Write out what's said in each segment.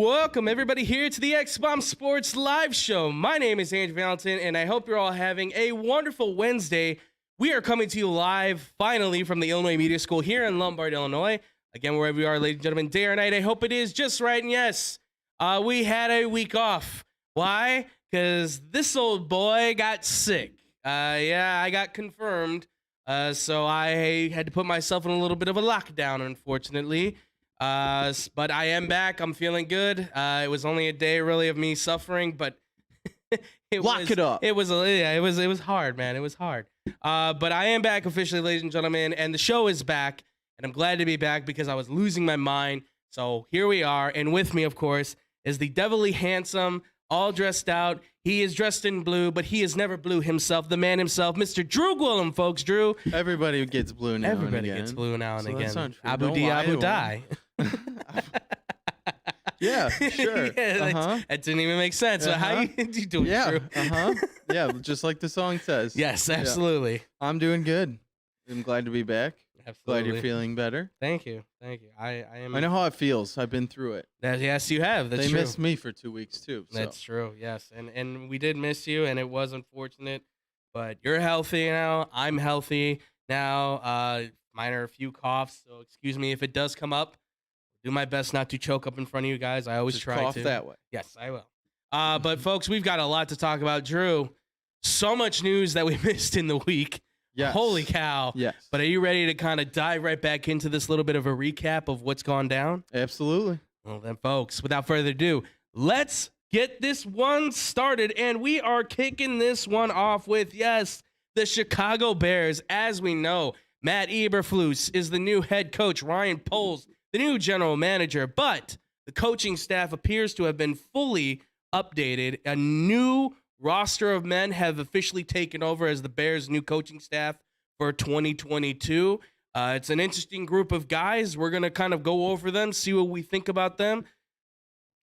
welcome everybody here to the X-Bomb Sports Live Show. My name is Andrew Valentin, and I hope you're all having a wonderful Wednesday. We are coming to you live, finally, from the Illinois Media School here in Lombard, Illinois. Again, wherever you are, ladies and gentlemen, day or night, I hope it is just right. And yes, we had a week off. Why? Because this old boy got sick. Yeah, I got confirmed. So I had to put myself in a little bit of a lockdown, unfortunately. But I am back. I'm feeling good. It was only a day, really, of me suffering, but it was hard, man. It was hard. But I am back officially, ladies and gentlemen, and the show is back, and I'm glad to be back because I was losing my mind. So here we are, and with me, of course, is the devilly handsome, all dressed out. He is dressed in blue, but he is never blue himself. The man himself, Mr. Drew Gwillem, folks. Drew. Everybody gets blue now and again. Everybody gets blue now and So again. that's not true. Abu Don't Di lie Abu to Die. Yeah, sure. Yeah, that didn't even make sense. So how you doing, Yeah, Drew? Yeah, just like the song says. Yes, absolutely. Yeah. I'm doing good. I'm glad to be back. Absolutely. Glad you're feeling better. Thank you. I am. I know how it feels. I've been through it. Yes, you have. That's they true. missed me for 2 weeks too. So. That's true. Yes, and we did miss you, and it was unfortunate. But you're healthy now. I'm healthy now. Mine are a few coughs, so excuse me if it does come up. Do my best not to choke up in front of you guys. I always Just try cough to. that way. Yes, I will. But folks, we've got a lot to talk about. Drew, so much news that we missed in the week. Yes. Holy cow. Yes. But are you ready to kind of dive right back into this little bit of a recap of what's gone down? Absolutely. Well then, folks, without further ado, let's get this one started. And we are kicking this one off with, yes, the Chicago Bears. As we know, Matt Eberflus is the new head coach. Ryan Poles, the new general manager. But the coaching staff appears to have been fully updated. A new roster of men have officially taken over as the Bears' new coaching staff for 2022. It's an interesting group of guys. We're going to kind of go over them, see what we think about them.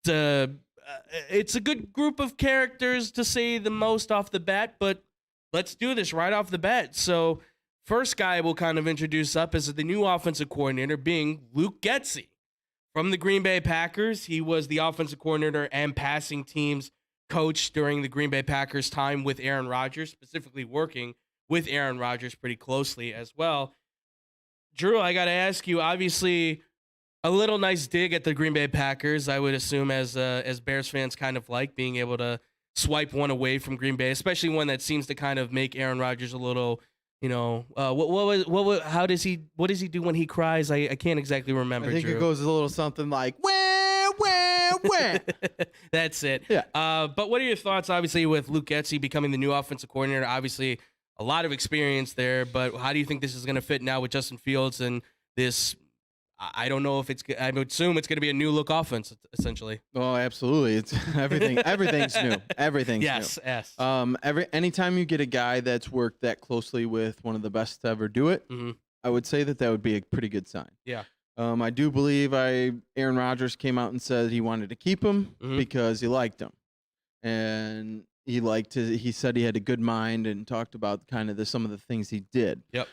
It's a good group of characters, to say the most off the bat, but let's do this right off the bat. So first guy we'll kind of introduce up is the new offensive coordinator, being Luke Getsy from the Green Bay Packers. He was the offensive coordinator and passing teams coach during the Green Bay Packers time with Aaron Rodgers, specifically working with Aaron Rodgers pretty closely as well. Drew, I got to ask you, obviously a little nice dig at the Green Bay Packers, I would assume, as Bears fans kind of like being able to swipe one away from Green Bay, especially one that seems to kind of make Aaron Rodgers a little, what does he do when he cries? I can't exactly remember. I think Drew. it goes a little something like, wah. That's it. Yeah. But what are your thoughts, obviously, with Luke Getsy becoming the new offensive coordinator? Obviously, a lot of experience there, but how do you think this is going to fit now with Justin Fields and this? I don't know if I would assume it's going to be a new look offense, essentially. Oh, absolutely. It's everything. Everything's new. Everything's new. Yes. Anytime you get a guy that's worked that closely with one of the best to ever do it, I would say that would be a pretty good sign. Yeah. I do believe Aaron Rodgers came out and said he wanted to keep him because he liked him, and he said he had a good mind and talked about kind of some of the things he did. Yep.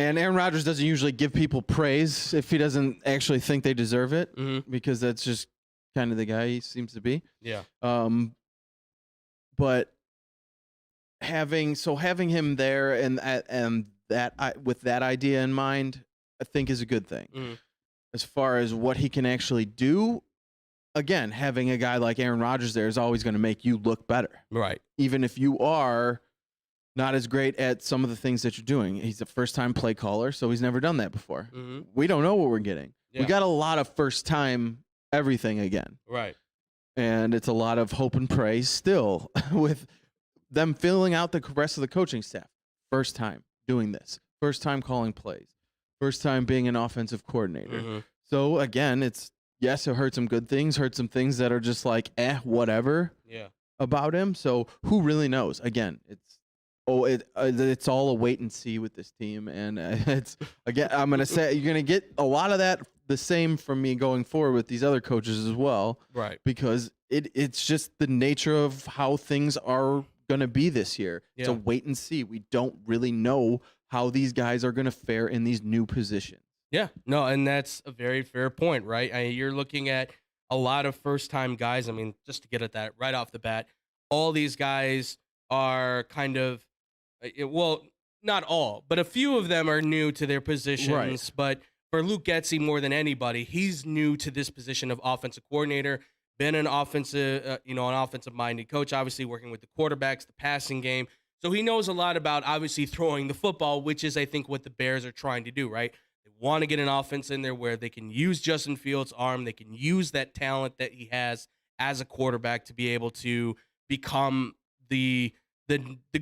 And Aaron Rodgers doesn't usually give people praise if he doesn't actually think they deserve it, because that's just kind of the guy he seems to be. Yeah. But having him there and that with that idea in mind, I think is a good thing. As far as what he can actually do, again, having a guy like Aaron Rodgers there is always going to make you look better. Right. Even if you are not as great at some of the things that you're doing. He's a first-time play caller, so he's never done that before. We don't know what we're getting. Yeah. We got a lot of first-time everything again. Right. And it's a lot of hope and pray still with them filling out the rest of the coaching staff. First time doing this. First time calling plays. First time being an offensive coordinator. So, again, it hurt some good things, hurt some things that are just like, whatever about him. So, who really knows? Again, it's all a wait and see with this team. And I'm going to say you're going to get a lot of that the same from me going forward with these other coaches as well. Right. Because it's just the nature of how things are going to be this year. Yeah. It's a wait and see. We don't really know how these guys are going to fare in these new positions. Yeah, no, and that's a very fair point, right? You're looking at a lot of first-time guys. I mean, just to get at that right off the bat, all these guys are kind of, well, not all, but a few of them are new to their positions. But for Luke Getsy, more than anybody, he's new to this position of offensive coordinator. Been an offensive, an offensive-minded coach, obviously working with the quarterbacks, the passing game. So he knows a lot about obviously throwing the football, which is, I think, what the Bears are trying to do, right? They want to get an offense in there where they can use Justin Fields' arm, they can use that talent that he has as a quarterback to be able to become the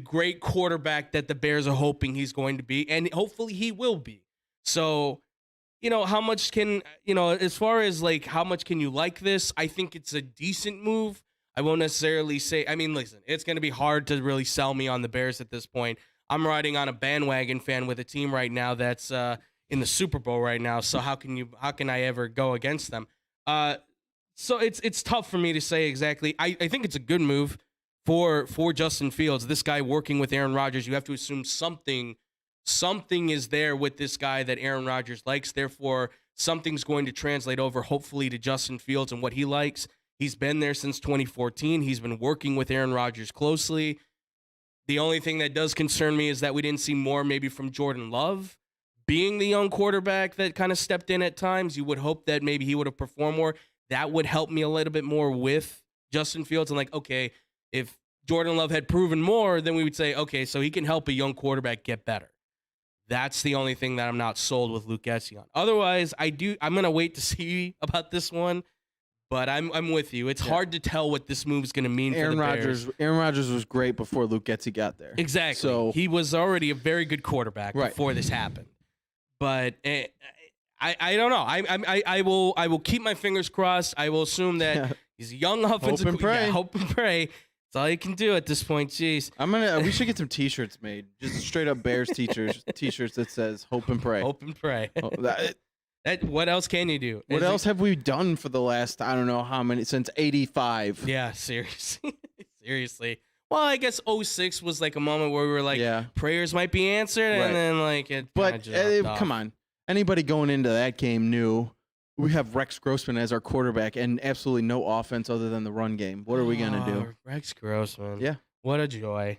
great quarterback that the Bears are hoping he's going to be, and hopefully he will be. So, how much can, as far as like how much can you like this? I think it's a decent move. I won't necessarily say, I mean, listen, it's going to be hard to really sell me on the Bears at this point. I'm riding on a bandwagon fan with a team right now that's in the Super Bowl right now. So how can I ever go against them? So it's tough for me to say exactly. I think it's a good move for Justin Fields. This guy working with Aaron Rodgers, you have to assume something is there with this guy that Aaron Rodgers likes. Therefore, something's going to translate over, hopefully, to Justin Fields and what he likes. He's been there since 2014. He's been working with Aaron Rodgers closely. The only thing that does concern me is that we didn't see more maybe from Jordan Love being the young quarterback that kind of stepped in at times. You would hope that maybe he would have performed more. That would help me a little bit more with Justin Fields. And like, okay, if Jordan Love had proven more, then we would say, okay, so he can help a young quarterback get better. That's the only thing that I'm not sold with Luke Getsy on. Otherwise, I'm going to wait to see about this one. But I'm with you. It's hard to tell what this move is going to mean for the Bears. Aaron Rodgers was great before Luke Getsy got there. Exactly. So he was already a very good quarterback before this happened. But I don't know. I will keep my fingers crossed. I will assume that he's a young offensive. Hope and pray. Hope and pray. That's all you can do at this point. Jeez. We should get some T-shirts made. Just straight up Bears T-shirts that says "Hope and Pray." Hope and pray. What else can you do? What else have we done for the last, I don't know how many, since 85? Yeah, seriously. Seriously. Well, I guess 06 was like a moment where we were like, prayers might be answered, and then like it. But come on, anybody going into that game knew we have Rex Grossman as our quarterback and absolutely no offense other than the run game. What are we gonna do? Rex Grossman. Yeah. What a joy.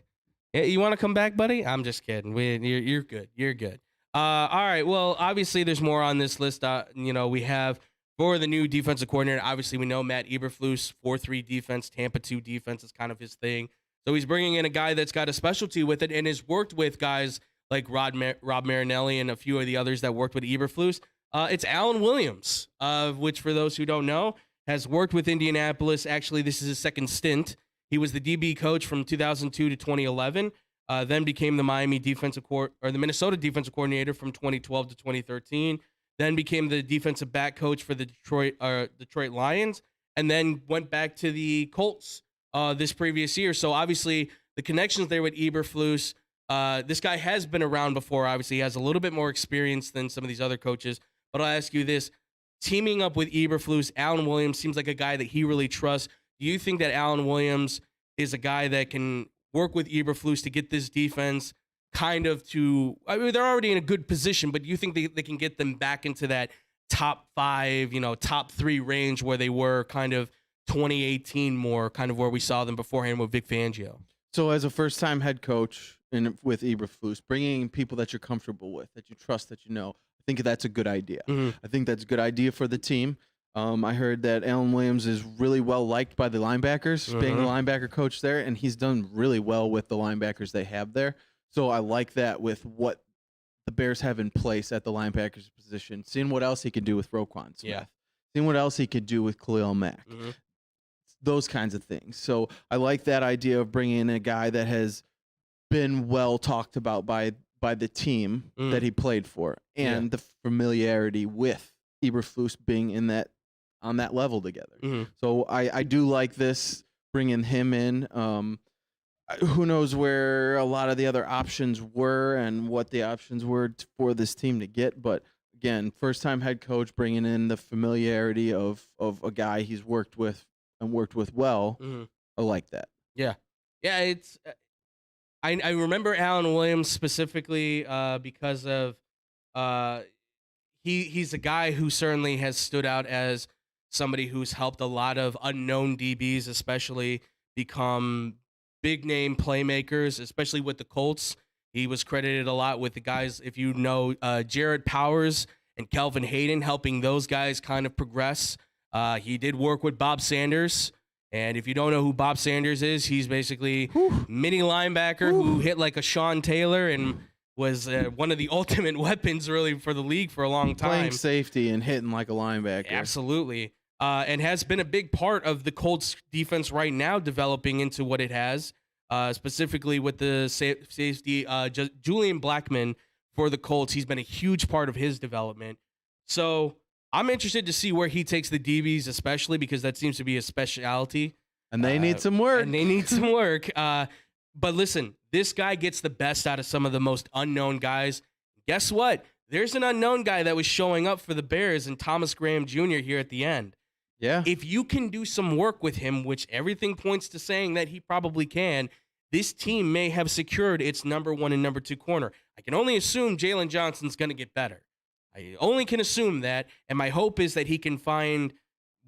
Yeah, you want to come back, buddy? I'm just kidding. You're good. You're good. All right. Well, obviously, there's more on this list. We have for the new defensive coordinator. Obviously, we know Matt Eberflus, 4-3 defense, Tampa 2 defense is kind of his thing. So he's bringing in a guy that's got a specialty with it and has worked with guys like Rob Marinelli and a few of the others that worked with Eberflus. It's Alan Williams, which for those who don't know, has worked with Indianapolis. Actually, this is his second stint. He was the DB coach from 2002 to 2011. Then became the the Minnesota defensive coordinator from 2012 to 2013. Then became the defensive back coach for the Detroit Lions, and then went back to the Colts this previous year. So obviously the connections there with Eberflus. This guy has been around before. Obviously, he has a little bit more experience than some of these other coaches. But I'll ask you this: teaming up with Eberflus, Alan Williams seems like a guy that he really trusts. Do you think that Alan Williams is a guy that can work with Eberflus to get this defense kind of to, I mean, they're already in a good position, but do you think they can get them back into that top 5, top 3 range where they were kind of 2018 more, kind of where we saw them beforehand with Vic Fangio? So as a first-time head coach with Eberflus, bringing people that you're comfortable with, that you trust, that you know, I think that's a good idea. Mm-hmm. I think that's a good idea for the team. I heard that Alan Williams is really well liked by the linebackers, being the linebacker coach there, and he's done really well with the linebackers they have there. So I like that with what the Bears have in place at the linebackers position, seeing what else he could do with Roquan Smith, seeing what else he could do with Khalil Mack, those kinds of things. So I like that idea of bringing in a guy that has been well talked about by the team that he played for, and the familiarity with Eberflus being on that level together. So I do like this, bringing him in. Who knows where a lot of the other options were and what the options were for this team to get. But again, first-time head coach, bringing in the familiarity of a guy he's worked with and worked with well. I like that. Yeah. It's I remember Alan Williams specifically because of he's a guy who certainly has stood out as somebody who's helped a lot of unknown DBs, especially become big name playmakers, especially with the Colts. He was credited a lot with the guys, if you know, Jared Powers and Kelvin Hayden, helping those guys kind of progress. He did work with Bob Sanders. And if you don't know who Bob Sanders is, he's basically mini linebacker who hit like a Sean Taylor and was one of the ultimate weapons really for the league for a long time. Playing safety and hitting like a linebacker. Absolutely. And has been a big part of the Colts defense right now developing into what it has, specifically with the safety Julian Blackmon for the Colts. He's been a huge part of his development. So I'm interested to see where he takes the DBs, especially because that seems to be a specialty. And they need some work. And they need some work. But listen, this guy gets the best out of some of the most unknown guys. Guess what? There's an unknown guy that was showing up for the Bears and Thomas Graham Jr. here at the end. Yeah. If you can do some work with him, which everything points to saying that he probably can, this team may have secured its number 1 and number 2 corner. I can only assume Jalen Johnson's going to get better. I only can assume that, and my hope is that he can find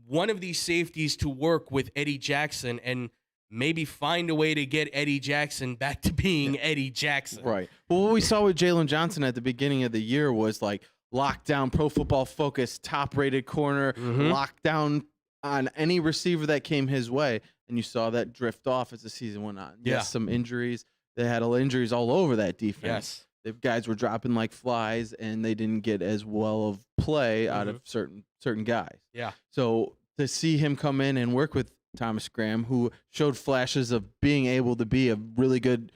one of these safeties to work with Eddie Jackson and maybe find a way to get Eddie Jackson back to being Eddie Jackson. Right. Well, what we saw with Jalen Johnson at the beginning of the year was like lockdown, Pro Football Focus, top-rated corner, lockdown on any receiver that came his way, and you saw that drift off as the season went on. Yeah. Yes, some injuries. They had injuries all over that defense. Yes. The guys were dropping like flies, and they didn't get as well of play out of certain guys. Yeah. So to see him come in and work with Thomas Graham, who showed flashes of being able to be a really good,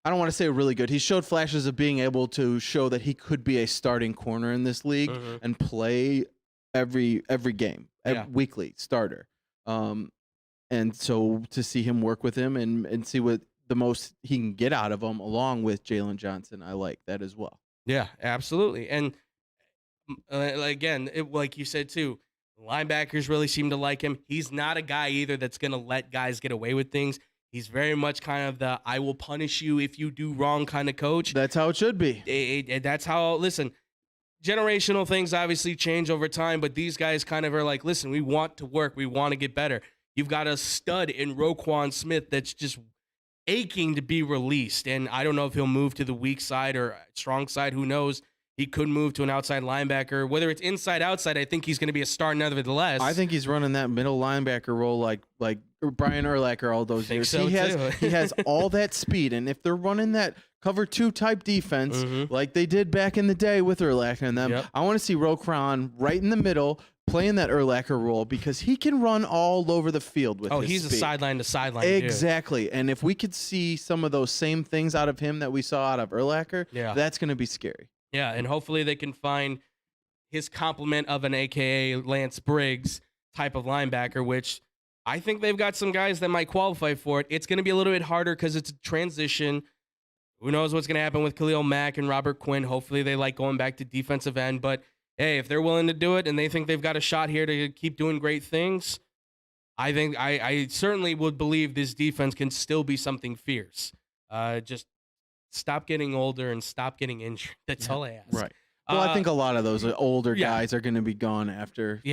I don't want to say really good, he showed flashes of being able to show that he could be a starting corner in this league and play every game, weekly starter. And so to see him work with him and see what the most he can get out of him along with Jalen Johnson, I like that as well. Yeah, absolutely. And again, like you said too, linebackers really seem to like him. He's not a guy either that's going to let guys get away with things. He's very much kind of the I will punish you if you do wrong kind of coach. That's how it should be. That's how, listen, generational things obviously change over time, but these guys kind of are like, listen, we want to work. We want to get better. You've got a stud in Roquan Smith that's just aching to be released. And I don't know if he'll move to the weak side or strong side. Who knows? He could move to an outside linebacker. Whether it's inside, outside, I think he's going to be a star nevertheless. I think he's running that middle linebacker role like Brian Urlacher all those years. So he has all that speed. And if they're running that cover 2 type defense like they did back in the day with Urlacher and them, I want to see Roquan right in the middle playing that Urlacher role because he can run all over the field with his he's speed. a sideline to sideline Exactly. Dude. And if we could see some of those same things out of him that we saw out of Urlacher, that's going to be scary. Yeah, and hopefully they can find his complement of an AKA Lance Briggs type of linebacker, which I think they've got some guys that might qualify for it. It's going to be a little bit harder because it's a transition. Who knows what's going to happen with Khalil Mack and Robert Quinn. Hopefully they like going back to defensive end. But, hey, if they're willing to do it and they think they've got a shot here to keep doing great things, I think I certainly would believe this defense can still be something fierce. Just stop getting older and stop getting injured. That's all I ask. Right. Well, I think a lot of those older guys are going to be gone after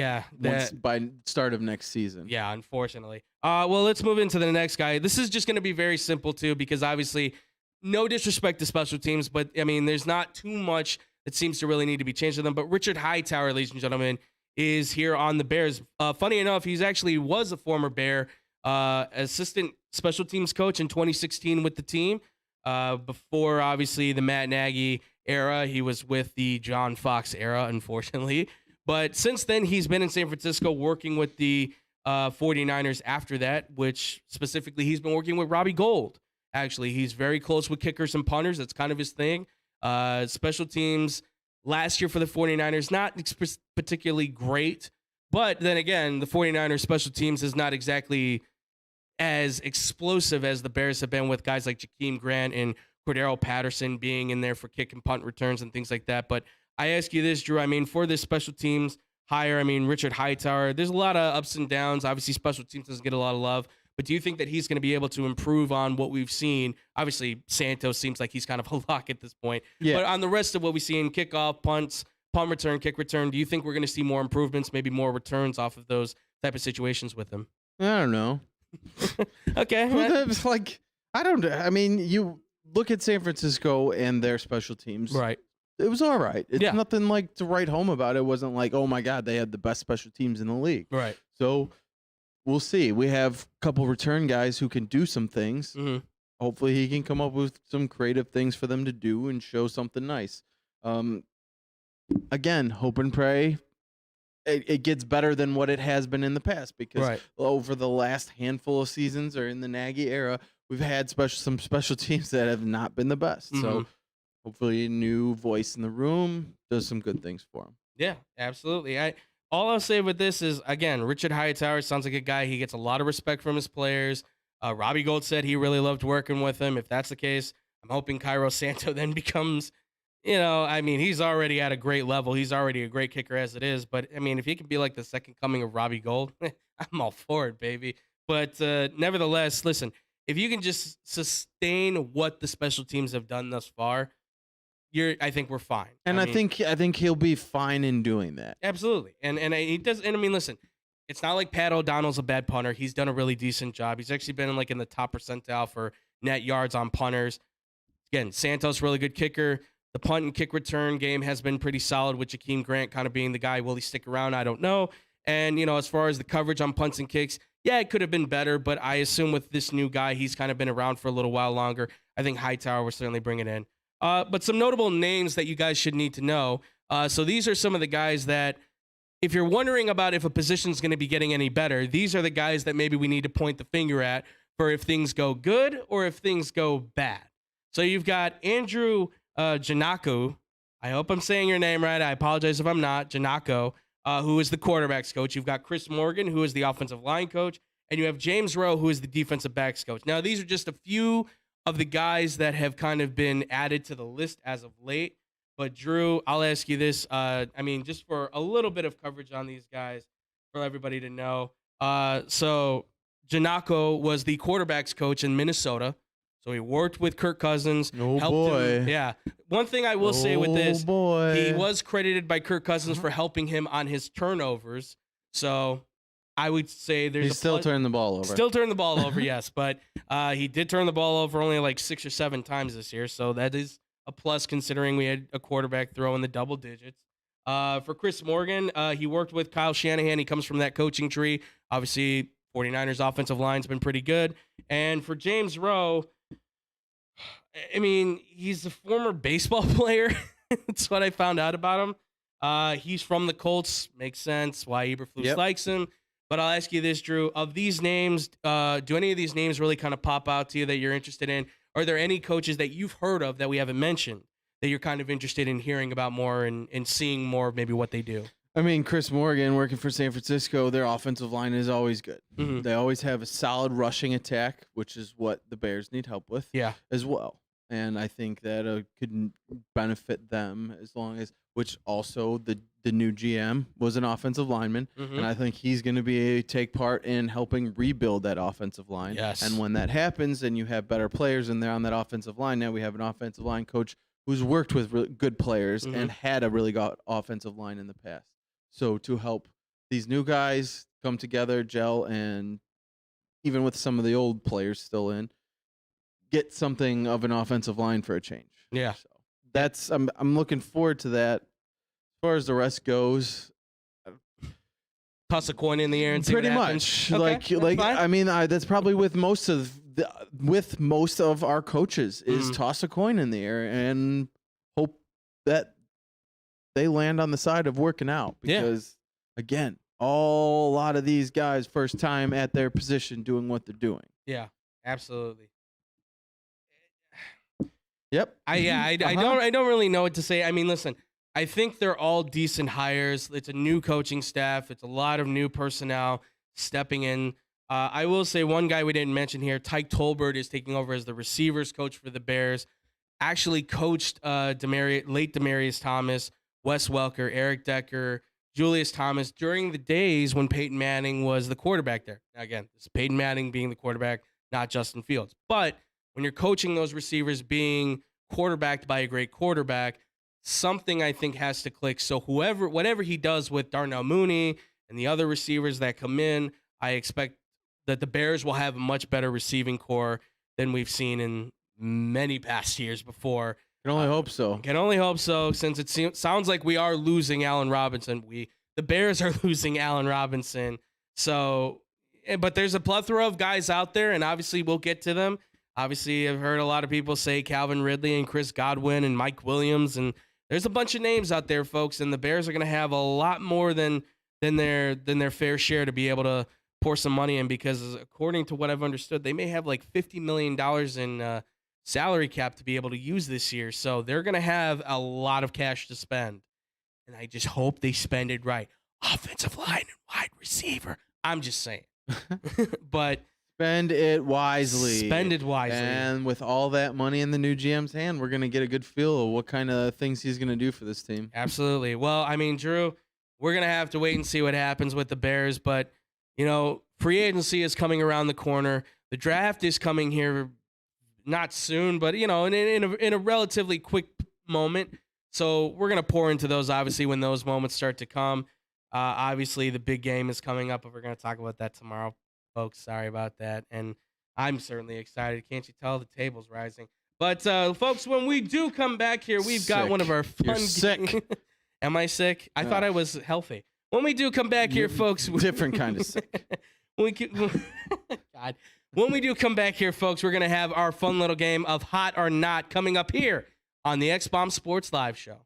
by start of next season. Yeah, unfortunately. Well, let's move into the next guy. This is just going to be very simple, too, because obviously no disrespect to special teams, but, I mean, there's not too much that seems to really need to be changed to them. But Richard Hightower, ladies and gentlemen, is here on the Bears. Funny enough, he's actually was a former Bear assistant special teams coach in 2016 with the team. Before, obviously, the Matt Nagy era, he was with the John Fox era, unfortunately. But since then, he's been in San Francisco working with the 49ers after that, which specifically he's been working with Robbie Gould. Actually, he's very close with kickers and punters. That's kind of his thing. Special teams last year for the 49ers, not particularly great. But then again, the 49ers special teams is not exactly as explosive as the Bears have been with guys like Jakeem Grant and Cordero Patterson being in there for kick and punt returns and things like that. But I ask you this, Drew, I mean, for this special teams hire, I mean, Richard Hightower, there's a lot of ups and downs. Obviously, special teams doesn't get a lot of love. But do you think that he's going to be able to improve on what we've seen? Obviously, Santos seems like he's kind of a lock at this point. Yeah. But on the rest of what we see in kickoff, punts, punt return, kick return. Do you think we're going to see more improvements, maybe more returns off of those type of situations with him? I don't know. Okay. It's like, I don't. I mean, you look at San Francisco and their special teams. Right. It was all right. It's Yeah. nothing like to write home about. It wasn't like, oh my God, they had the best special teams in the league. Right. So we'll see. We have a couple return guys who can do some things. Mm-hmm. Hopefully he can come up with some creative things for them to do and show something nice. Again, hope and pray. It gets better than what it has been in the past because over the last handful of seasons or in the Nagy era, we've had some special teams that have not been the best. Mm-hmm. So hopefully a new voice in the room does some good things for him. Yeah, absolutely. All I'll say with this is, again, Richard Hightower sounds like a guy. He gets a lot of respect from his players. Robbie Gould said he really loved working with him. If that's the case, I'm hoping Cairo Santo then becomes, I mean, he's already at a great level. He's already a great kicker as it is. But, I mean, if he can be like the second coming of Robbie Gould, I'm all for it, baby. But nevertheless, listen, if you can just sustain what the special teams have done thus far, I think we're fine. And I think he'll be fine in doing that. Absolutely. And he does. And I mean, listen, it's not like Pat O'Donnell's a bad punter. He's done a really decent job. He's actually been in the top percentile for net yards on punters. Again, Santos, really good kicker. The punt and kick return game has been pretty solid with Jakeem Grant kind of being the guy. Will he stick around? I don't know. And, as far as the coverage on punts and kicks, yeah, it could have been better, but I assume with this new guy, he's kind of been around for a little while longer. I think Hightower will certainly bring it in. But some notable names that you guys should need to know. So these are some of the guys that, if you're wondering about if a position is going to be getting any better, these are the guys that maybe we need to point the finger at for if things go good or if things go bad. So you've got Andrew Janako. I hope I'm saying your name right. I apologize if I'm not. Janako, who is the quarterback's coach. You've got Chris Morgan, who is the offensive line coach. And you have James Rowe, who is the defensive backs coach. Now, these are just a few of the guys that have kind of been added to the list as of late. But Drew, I'll ask you this. Just for a little bit of coverage on these guys for everybody to know. So Janako was the quarterback's coach in Minnesota. So he worked with Kirk Cousins. Oh, helped boy. him. Yeah. One thing I will say with this, boy. he was credited by Kirk Cousins for helping him on his turnovers. So I would say He's still turning the ball over. Still turning the ball over, yes. But he did turn the ball over only like 6 or 7 times this year. So that is a plus considering we had a quarterback throw in the double digits. For Chris Morgan, he worked with Kyle Shanahan. He comes from that coaching tree. Obviously, 49ers offensive line's been pretty good. And for James Rowe, I mean, he's a former baseball player. That's what I found out about him. He's from the Colts. Makes sense why Eberflus likes him. But I'll ask you this, Drew. Of these names, do any of these names really kind of pop out to you that you're interested in? Are there any coaches that you've heard of that we haven't mentioned that you're kind of interested in hearing about more and seeing more of maybe what they do? I mean, Chris Morgan working for San Francisco, their offensive line is always good. Mm-hmm. They always have a solid rushing attack, which is what the Bears need help with as well. And I think that could benefit them as long as, which also the new GM was an offensive lineman. Mm-hmm. And I think he's going to take part in helping rebuild that offensive line. Yes. And when that happens and you have better players in there on that offensive line, now we have an offensive line coach who's worked with really good players and had a really good offensive line in the past. So to help these new guys come together, gel, and even with some of the old players still in, get something of an offensive line for a change. Yeah. So that's I'm looking forward to that. As far as the rest goes, toss a coin in the air and see pretty what much. happens. Like fine. I mean, that's probably with most of our coaches is toss a coin in the air and hope that they land on the side of working out. Because again, a lot of these guys first time at their position doing what they're doing. Yeah, absolutely. Yep. I don't really know what to say. I mean, listen, I think they're all decent hires. It's a new coaching staff. It's a lot of new personnel stepping in. I will say one guy we didn't mention here, Tyke Tolbert, is taking over as the receivers coach for the Bears. Actually coached late Demaryius Thomas, Wes Welker, Eric Decker, Julius Thomas during the days when Peyton Manning was the quarterback there. Now, again, this is Peyton Manning being the quarterback, not Justin Fields. But when you're coaching those receivers being quarterbacked by a great quarterback, something I think has to click. So whatever he does with Darnell Mooney and the other receivers that come in, I expect that the Bears will have a much better receiving core than we've seen in many past years before. Can only hope so. Can only hope so, since it sounds like we are losing Allen Robinson. The Bears are losing Allen Robinson. So, but there's a plethora of guys out there, and obviously we'll get to them. Obviously, I've heard a lot of people say Calvin Ridley and Chris Godwin and Mike Williams, and there's a bunch of names out there, folks. And the Bears are going to have a lot more than their fair share to be able to pour some money in, because according to what I've understood, they may have like $50 million in salary cap to be able to use this year. So they're going to have a lot of cash to spend. And I just hope they spend it right. Offensive line and wide receiver. I'm just saying. But spend it wisely. Spend it wisely. And with all that money in the new GM's hand, we're going to get a good feel of what kind of things he's going to do for this team. Absolutely. Well, I mean, Drew, we're going to have to wait and see what happens with the Bears. But, you know, free agency is coming around the corner. The draft is coming here not soon, but, you know, in a relatively quick moment. So we're going to pour into those, obviously, when those moments start to come. Obviously, the big game is coming up, but we're going to talk about that tomorrow, folks. Sorry about that. And I'm certainly excited. Can't you tell the table's rising? But, folks, when we do come back here, we've got one of our fun You're sick. Am I sick? I thought I was healthy. When we do come back here, folks. Different kind of sick. God. When we do come back here, folks, we're going to have our fun little game of Hot or Not coming up here on the X-Bomb Sports Live Show.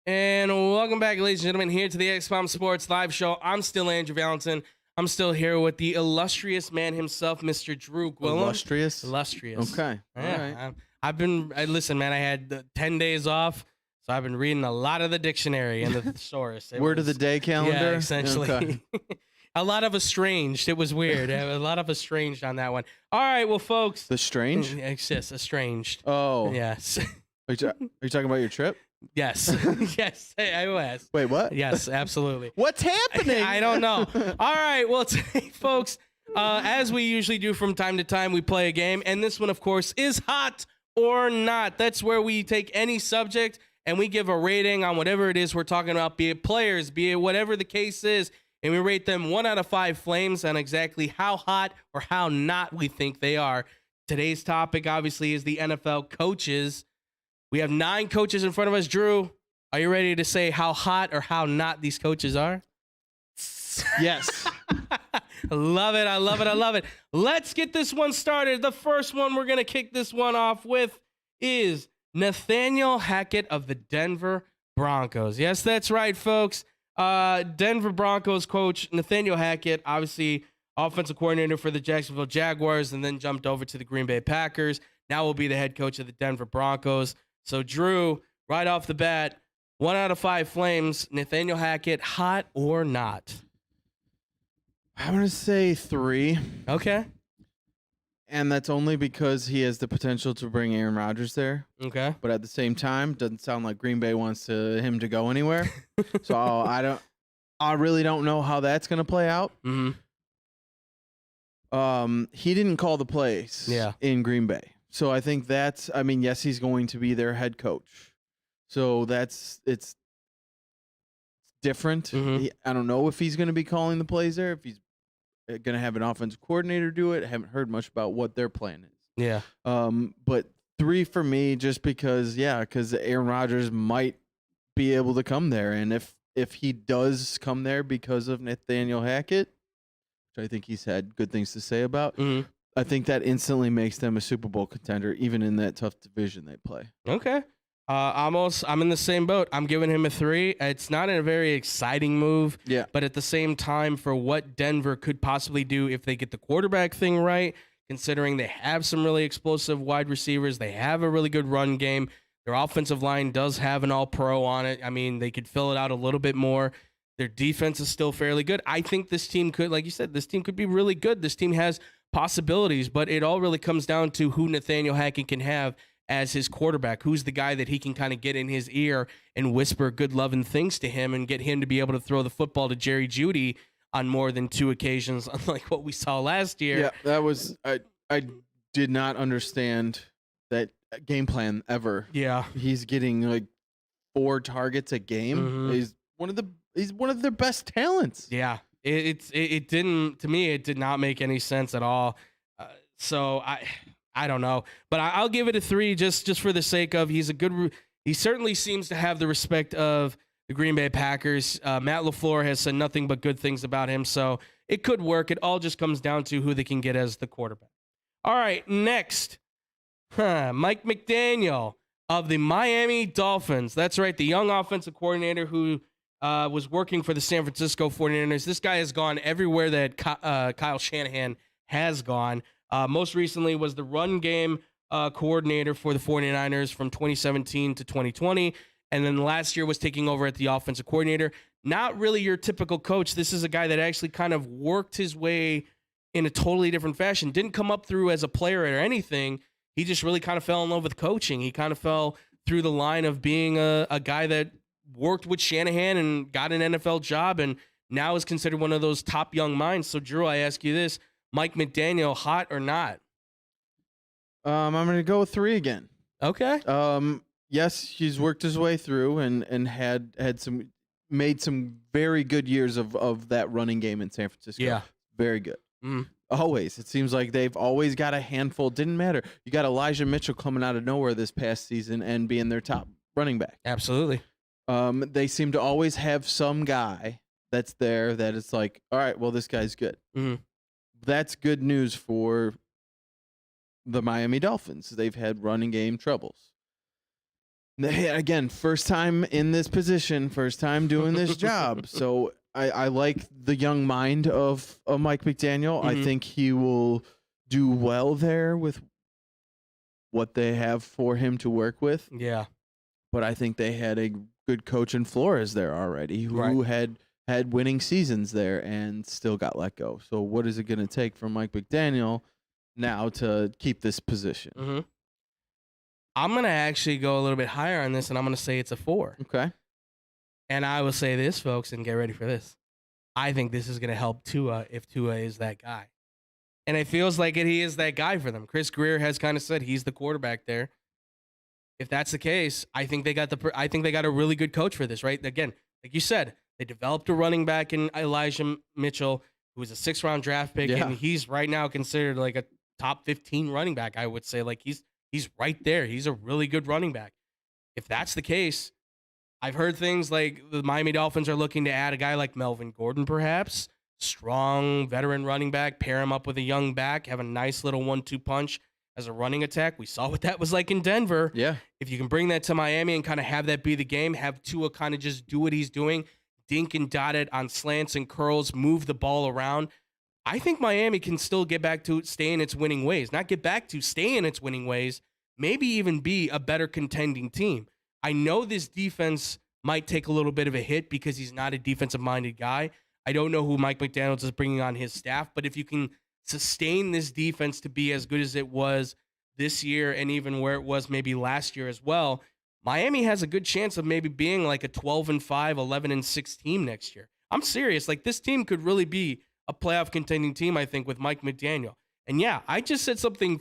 And welcome back, ladies and gentlemen, here to the X-Bomb Sports Live Show. I'm still Andrew Valentin. I'm still here with the illustrious man himself, Mr. Drew Gwillem. Illustrious? Illustrious. Okay. Yeah, all right. Listen, man, I had 10 days off, so I've been reading a lot of the dictionary and the thesaurus. Word of the day calendar? Yeah, essentially. Okay. A lot of estranged. It was weird. A lot of estranged on that one. All right, well, folks. The strange? Yes, estranged. Oh. Yes. Are you talking about your trip? Yes. Yes. I was. Wait, what? Yes, absolutely. What's happening? I don't know. All right. Well, today, folks, as we usually do from time to time, we play a game. And this one, of course, is Hot or Not. That's where we take any subject and we give a rating on whatever it is we're talking about, be it players, be it whatever the case is. And we rate them 1 out of 5 flames on exactly how hot or how not we think they are. Today's topic, obviously, is the NFL coaches. We have 9 coaches in front of us. Drew, are you ready to say how hot or how not these coaches are? Yes. I love it. I love it. I love it. Let's get this one started. The first one we're going to kick this one off with is Nathaniel Hackett of the Denver Broncos. Yes, that's right, folks. Denver Broncos coach Nathaniel Hackett, obviously offensive coordinator for the Jacksonville Jaguars, and then jumped over to the Green Bay Packers. Now will be the head coach of the Denver Broncos. So, Drew, right off the bat, 1 out of 5 flames. Nathaniel Hackett, hot or not? I'm going to say 3. Okay. And that's only because he has the potential to bring Aaron Rodgers there. Okay. But at the same time, doesn't sound like Green Bay wants him to go anywhere. So I really don't know how that's going to play out. Mm-hmm. He didn't call the plays in Green Bay. So I think yes, he's going to be their head coach. So it's different. Mm-hmm. I don't know if he's going to be calling the plays there, if he's going to have an offensive coordinator do it. I haven't heard much about what their plan is. Yeah. But 3 for me, just because Aaron Rodgers might be able to come there, and if he does come there because of Nathaniel Hackett, which I think he's had good things to say about, I think that instantly makes them a Super Bowl contender, even in that tough division they play. Okay. I'm in the same boat. I'm giving him a 3. It's not a very exciting move, but at the same time, for what Denver could possibly do if they get the quarterback thing right, considering they have some really explosive wide receivers, they have a really good run game. Their offensive line does have an all-pro on it. I mean, they could fill it out a little bit more. Their defense is still fairly good. I think this team could, like you said, this team could be really good. This team has possibilities, but it all really comes down to who Nathaniel Hackett can have as his quarterback. Who's the guy that he can kind of get in his ear and whisper good loving things to him and get him to be able to throw the football to Jerry Jeudy on more than 2 occasions, unlike what we saw last year. Yeah, that was I did not understand that game plan ever. Yeah, he's getting like 4 targets a game. He's one of their best talents. Yeah, it didn't, to me, it did not make any sense at all. So I don't know, but I'll give it a 3 just for the sake of he certainly seems to have the respect of the Green Bay Packers. Matt LaFleur has said nothing but good things about him, so it could work. It all just comes down to who they can get as the quarterback. All right, next, Mike McDaniel of the Miami Dolphins. That's right, the young offensive coordinator who was working for the San Francisco 49ers. This guy has gone everywhere that Kyle Shanahan has gone. Most recently was the run game coordinator for the 49ers from 2017 to 2020. And then last year was taking over at the offensive coordinator. Not really your typical coach. This is a guy that actually kind of worked his way in a totally different fashion. Didn't come up through as a player or anything. He just really kind of fell in love with coaching. He kind of fell through the line of being a guy that worked with Shanahan and got an NFL job and now is considered one of those top young minds. So, Drew, I ask you this. Mike McDaniel, hot or not? I'm going to go with 3 again. Okay. Yes, he's worked his way through and made some very good years of that running game in San Francisco. Yeah. Very good. Always. It seems like they've always got a handful. Didn't matter. You got Elijah Mitchell coming out of nowhere this past season and being their top running back. Absolutely. They seem to always have some guy that's there that it's like, all right, well, this guy's good. That's good news for the Miami Dolphins. They've had running game troubles. Again, first time in this position, first time doing this job. So I like the young mind of Mike McDaniel. I think he will do well there with what they have for him to work with. Yeah. But I think they had a good coach in Flores there already who had winning seasons there and still got let go. So what is it going to take from Mike McDaniel now to keep this position? I'm going to actually go a little bit higher on this, and I'm going to say it's a 4. Okay. And I will say this, folks, and get ready for this. I think this is going to help Tua if Tua is that guy. And it feels like he is that guy for them. Chris Greer has kind of said he's the quarterback there. If that's the case, I think they got a really good coach for this, right? Again, like you said, they developed a running back in Elijah Mitchell, who was a 6th-round draft pick, and he's right now considered like a top 15 running back, I would say. Like he's right there. He's a really good running back. If that's the case, I've heard things like the Miami Dolphins are looking to add a guy like Melvin Gordon, perhaps. Strong veteran running back, pair him up with a young back, have a nice little 1-2 punch as a running attack. We saw what that was like in Denver. Yeah. If you can bring that to Miami and kind of have that be the game, have Tua kind of just do what he's doing, dink and dot it on slants and curls, move the ball around. I think Miami can still get back to stay in its winning ways. Not get back to, stay in its winning ways, maybe even be a better contending team. I know this defense might take a little bit of a hit because he's not a defensive-minded guy. I don't know who Mike McDaniels is bringing on his staff, but if you can sustain this defense to be as good as it was this year and even where it was maybe last year as well, Miami has a good chance of maybe being like a 12-5, 11-6 team next year. I'm serious. Like, this team could really be a playoff contending team, I think, with Mike McDaniel. And yeah, I just said something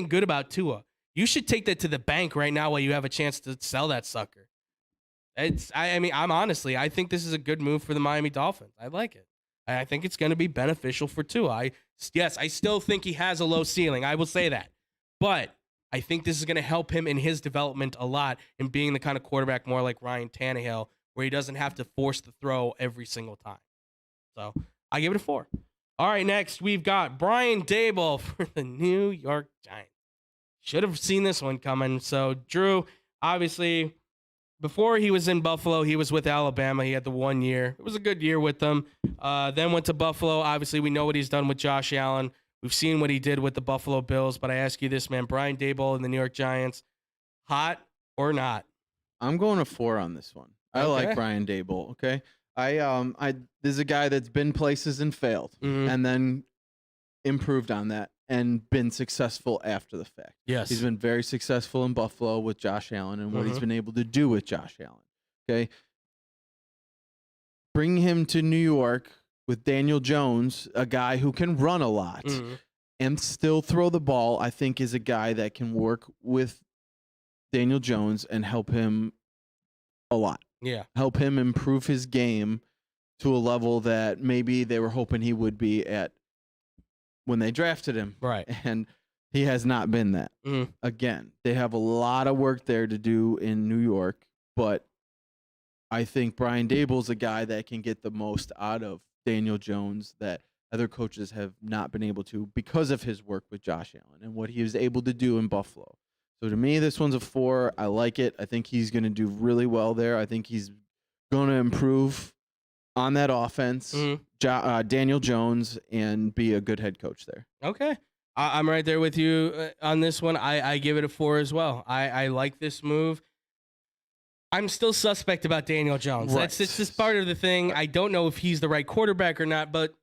good about Tua. You should take that to the bank right now while you have a chance to sell that sucker. I think this is a good move for the Miami Dolphins. I like it. I think it's going to be beneficial for Tua. I still think he has a low ceiling. I will say that. But I think this is going to help him in his development a lot in being the kind of quarterback more like Ryan Tannehill, where he doesn't have to force the throw every single time. So I give it a 4. All right, next we've got Brian Daboll for the New York Giants. Should have seen this one coming. So Drew, obviously, before he was in Buffalo, he was with Alabama. He had the 1 year. It was a good year with them. Then went to Buffalo. Obviously, we know what he's done with Josh Allen. We've seen what he did with the Buffalo Bills. But I ask you this, man, Brian Daboll and the New York Giants, hot or not? I'm going a 4 on this one. I like Brian Daboll. Okay. This is a guy that's been places and failed, and then improved on that and been successful after the fact. Yes. He's been very successful in Buffalo with Josh Allen and what he's been able to do with Josh Allen. Okay. Bring him to New York with Daniel Jones, a guy who can run a lot and still throw the ball, I think is a guy that can work with Daniel Jones and help him a lot. Yeah. Help him improve his game to a level that maybe they were hoping he would be at when they drafted him. Right. And he has not been that. Again, they have a lot of work there to do in New York, but I think Brian Daboll's a guy that can get the most out of Daniel Jones that other coaches have not been able to because of his work with Josh Allen and what he was able to do in Buffalo. So to me, this one's a 4. I like it. I think he's going to do really well there. I think he's going to improve on that offense, Daniel Jones, and be a good head coach there. Okay. I'm right there with you on this one. I give it a 4 as well. I like this move. I'm still suspect about Daniel Jones. Right. That's just part of the thing. I don't know if he's the right quarterback or not, but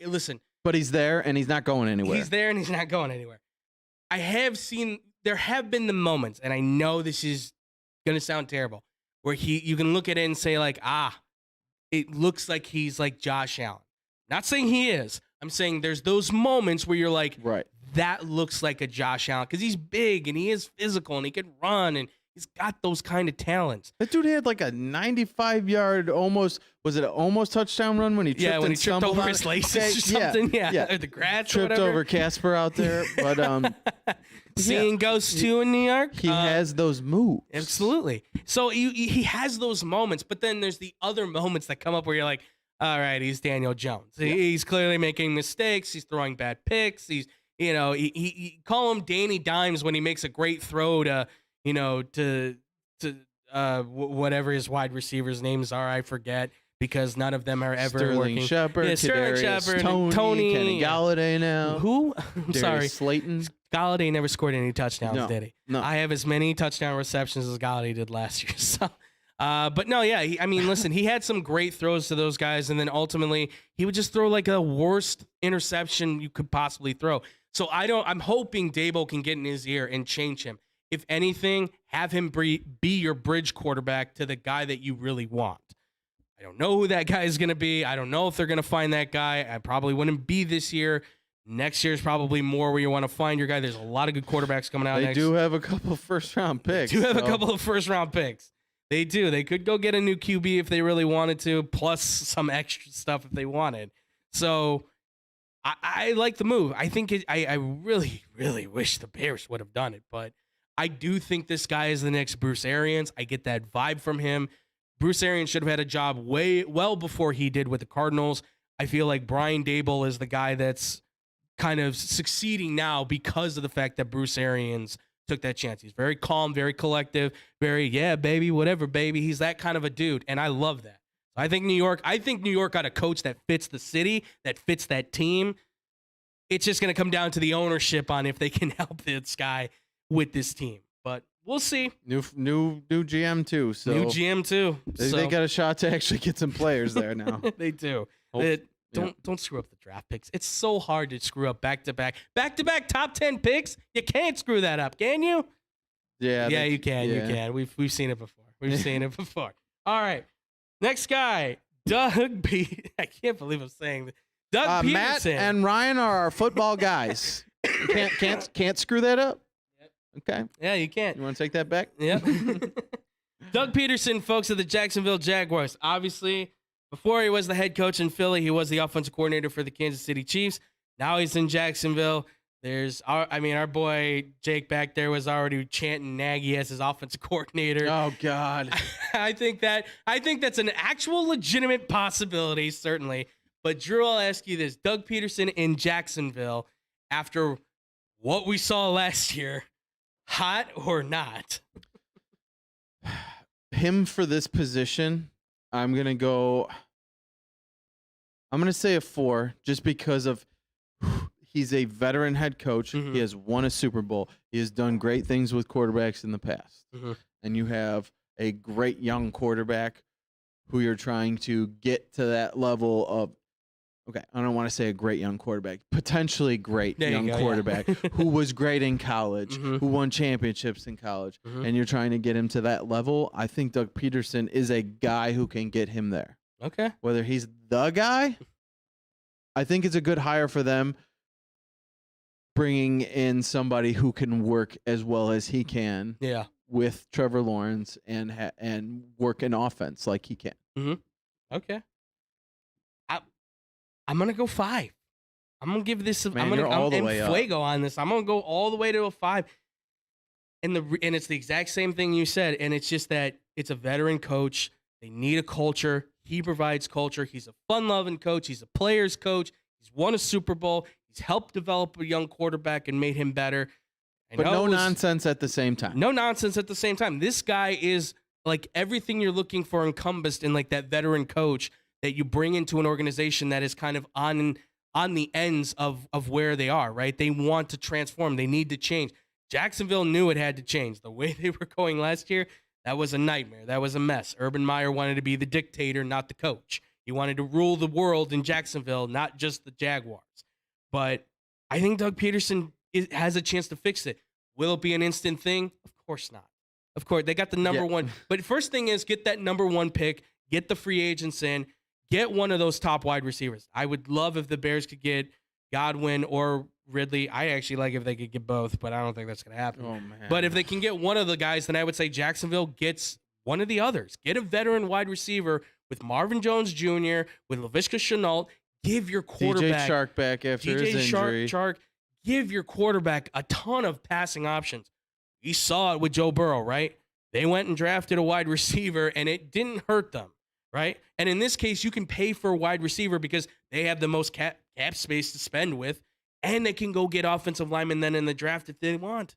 listen. But he's there, and he's not going anywhere. He's there, and he's not going anywhere. There have been the moments, and I know this is going to sound terrible, where you can look at it and say, like, it looks like he's like Josh Allen. Not saying he is. I'm saying there's those moments where you're like, right, that looks like a Josh Allen, because he's big, and he is physical, and he can run, and he's got those kind of talents. That dude had like a 95-yard almost touchdown run when he tripped over his laces or something. Yeah. Or the grass tripped over Casper out there. But seeing ghosts too in New York. He has those moves. Absolutely. So he has those moments, but then there's the other moments that come up where you're like, all right, he's Daniel Jones. Yeah. He's clearly making mistakes. He's throwing bad picks. He call him Danny Dimes when he makes a great throw to whatever his wide receivers' names are, I forget, because none of them are ever Sterling working. Shepard, Sterling Shepard, Tony, Kenny Galladay now. Who? I'm sorry. Slayton. Galladay never scored any touchdowns, did he? No. I have as many touchdown receptions as Galladay did last year. So, but no, yeah. Listen, he had some great throws to those guys, and then ultimately he would just throw like a worst interception you could possibly throw. So I'm hoping Daboll can get in his ear and change him. If anything, have him be your bridge quarterback to the guy that you really want. I don't know who that guy is going to be. I don't know if they're going to find that guy. I probably wouldn't be this year. Next year is probably more where you want to find your guy. There's a lot of good quarterbacks coming out. They do have a couple of first-round picks. A couple of first-round picks. They do. They could go get a new QB if they really wanted to, plus some extra stuff if they wanted. So I like the move. I think I really, really wish the Bears would have done it, but I do think this guy is the next Bruce Arians. I get that vibe from him. Bruce Arians should have had a job well before he did with the Cardinals. I feel like Brian Daboll is the guy that's kind of succeeding now because of the fact that Bruce Arians took that chance. He's very calm, very collective, very, yeah, baby, whatever, baby. He's that kind of a dude, and I love that. I think New York got a coach that fits the city, that fits that team. It's just going to come down to the ownership on if they can help this guy with this team, but we'll see. New GM too. So new GM too. They got a shot to actually get some players there now. They do. Don't screw up the draft picks. It's so hard to screw up back to back top 10 picks. You can't screw that up, can you? Yeah, you can. Yeah. You can. We've seen it before. All right, next guy, Doug P. I can't believe I'm saying that. Doug Peterson. Matt and Ryan are our football guys. Can't screw that up. Okay. Yeah, you can't. You want to take that back? Yeah. Doug Peterson, folks, of the Jacksonville Jaguars. Obviously, before he was the head coach in Philly, he was the offensive coordinator for the Kansas City Chiefs. Now he's in Jacksonville. Our boy Jake back there was already chanting Nagy as his offensive coordinator. Oh God. I think that's an actual legitimate possibility, certainly. But Drew, I'll ask you this: Doug Peterson in Jacksonville, after what we saw last year, hot or not? Him for this position, I'm gonna say a 4, just because of he's a veteran head coach. Mhm. He has won a Super Bowl. He has done great things with quarterbacks in the past. Mhm. And you have a great young quarterback who you're trying to get to that level of, okay, I don't want to say a great young quarterback, potentially great There you young go, yeah. quarterback who was great in college, Mhm. who won championships in college, Mhm. and you're trying to get him to that level. I think Doug Peterson is a guy who can get him there. Okay. Whether he's the guy, I think it's a good hire for them, bringing in somebody who can work as well as he can Yeah. with Trevor Lawrence and work in offense like he can. Okay. I'm gonna go 5. I'm gonna give this. Man, I'm gonna. you're all the I'm way up. fuego on this. I'm gonna go all the way to a 5. And it's the exact same thing you said. And it's just that it's a veteran coach. They need a culture. He provides culture. He's a fun-loving coach. He's a player's coach. He's won a Super Bowl. He's helped develop a young quarterback and made him better. But no nonsense at the same time. No nonsense at the same time. This guy is like everything you're looking for encompassed in like that veteran coach that you bring into an organization that is kind of on the ends of where they are, right? They want to transform. They need to change. Jacksonville knew it had to change. The way they were going last year, that was a nightmare. That was a mess. Urban Meyer wanted to be the dictator, not the coach. He wanted to rule the world in Jacksonville, not just the Jaguars. But I think Doug Peterson has a chance to fix it. Will it be an instant thing? Of course not. Of course, they got the number one. But first thing is get that number 1 pick, get the free agents in, get one of those top wide receivers. I would love if the Bears could get Godwin or Ridley. I actually like if they could get both, but I don't think that's going to happen. Oh, man. But if they can get one of the guys, then I would say Jacksonville gets one of the others. Get a veteran wide receiver with Marvin Jones Jr., with Laviska Shenault. Give your quarterback. DJ Shark back after his injury. Shark. Give your quarterback a ton of passing options. We saw it with Joe Burrow, right? They went and drafted a wide receiver, and it didn't hurt them, right? And in this case, you can pay for a wide receiver because they have the most cap space to spend with, and they can go get offensive linemen then in the draft if they want.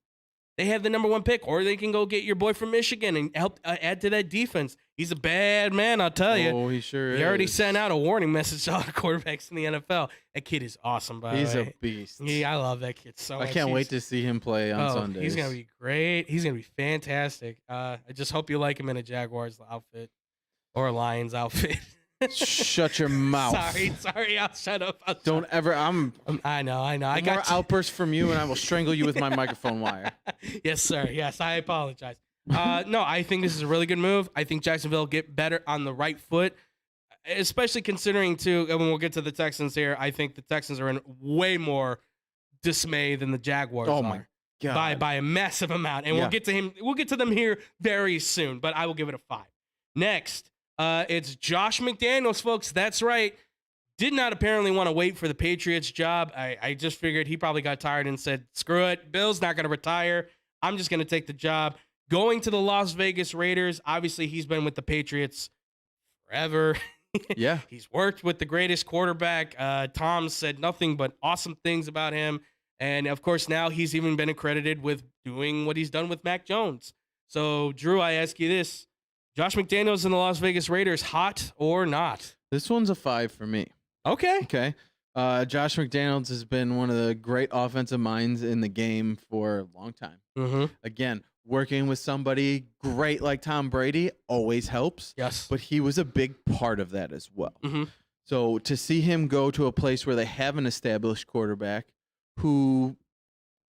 They have the number 1 pick, or they can go get your boy from Michigan and help add to that defense. He's a bad man, I'll tell you. Oh, he sure is. He already sent out a warning message to all the quarterbacks in the NFL. That kid is awesome, by the way. He's a beast. Yeah, I love that kid so much. I can't wait to see him play on Sundays. He's going to be great. He's going to be fantastic. I just hope you like him in a Jaguars outfit or a Lions outfit. Shut your mouth. Sorry, I'll shut up. Don't ever. I know. I got more outbursts from you, and I will strangle you with my microphone wire. Yes, sir. Yes, I apologize. No, I think this is a really good move. I think Jacksonville will get better on the right foot, especially considering, too, and when we'll get to the Texans here, I think the Texans are in way more dismay than the Jaguars are. My God. By a massive amount. And we'll get to them here very soon, but I will give it a 5. Next, it's Josh McDaniels, folks. That's right. Did not apparently want to wait for the Patriots job. I just figured he probably got tired and said, screw it. Bill's not going to retire. I'm just going to take the job. Going to the Las Vegas Raiders. Obviously, he's been with the Patriots forever. Yeah. He's worked with the greatest quarterback. Tom said nothing but awesome things about him. And, of course, now he's even been accredited with doing what he's done with Mac Jones. So, Drew, I ask you this. Josh McDaniels and the Las Vegas Raiders, hot or not? This one's a 5 for me. Okay. Okay. Josh McDaniels has been one of the great offensive minds in the game for a long time. Mm-hmm. Again, working with somebody great like Tom Brady always helps. Yes. But he was a big part of that as well. Mm-hmm. So to see him go to a place where they have an established quarterback who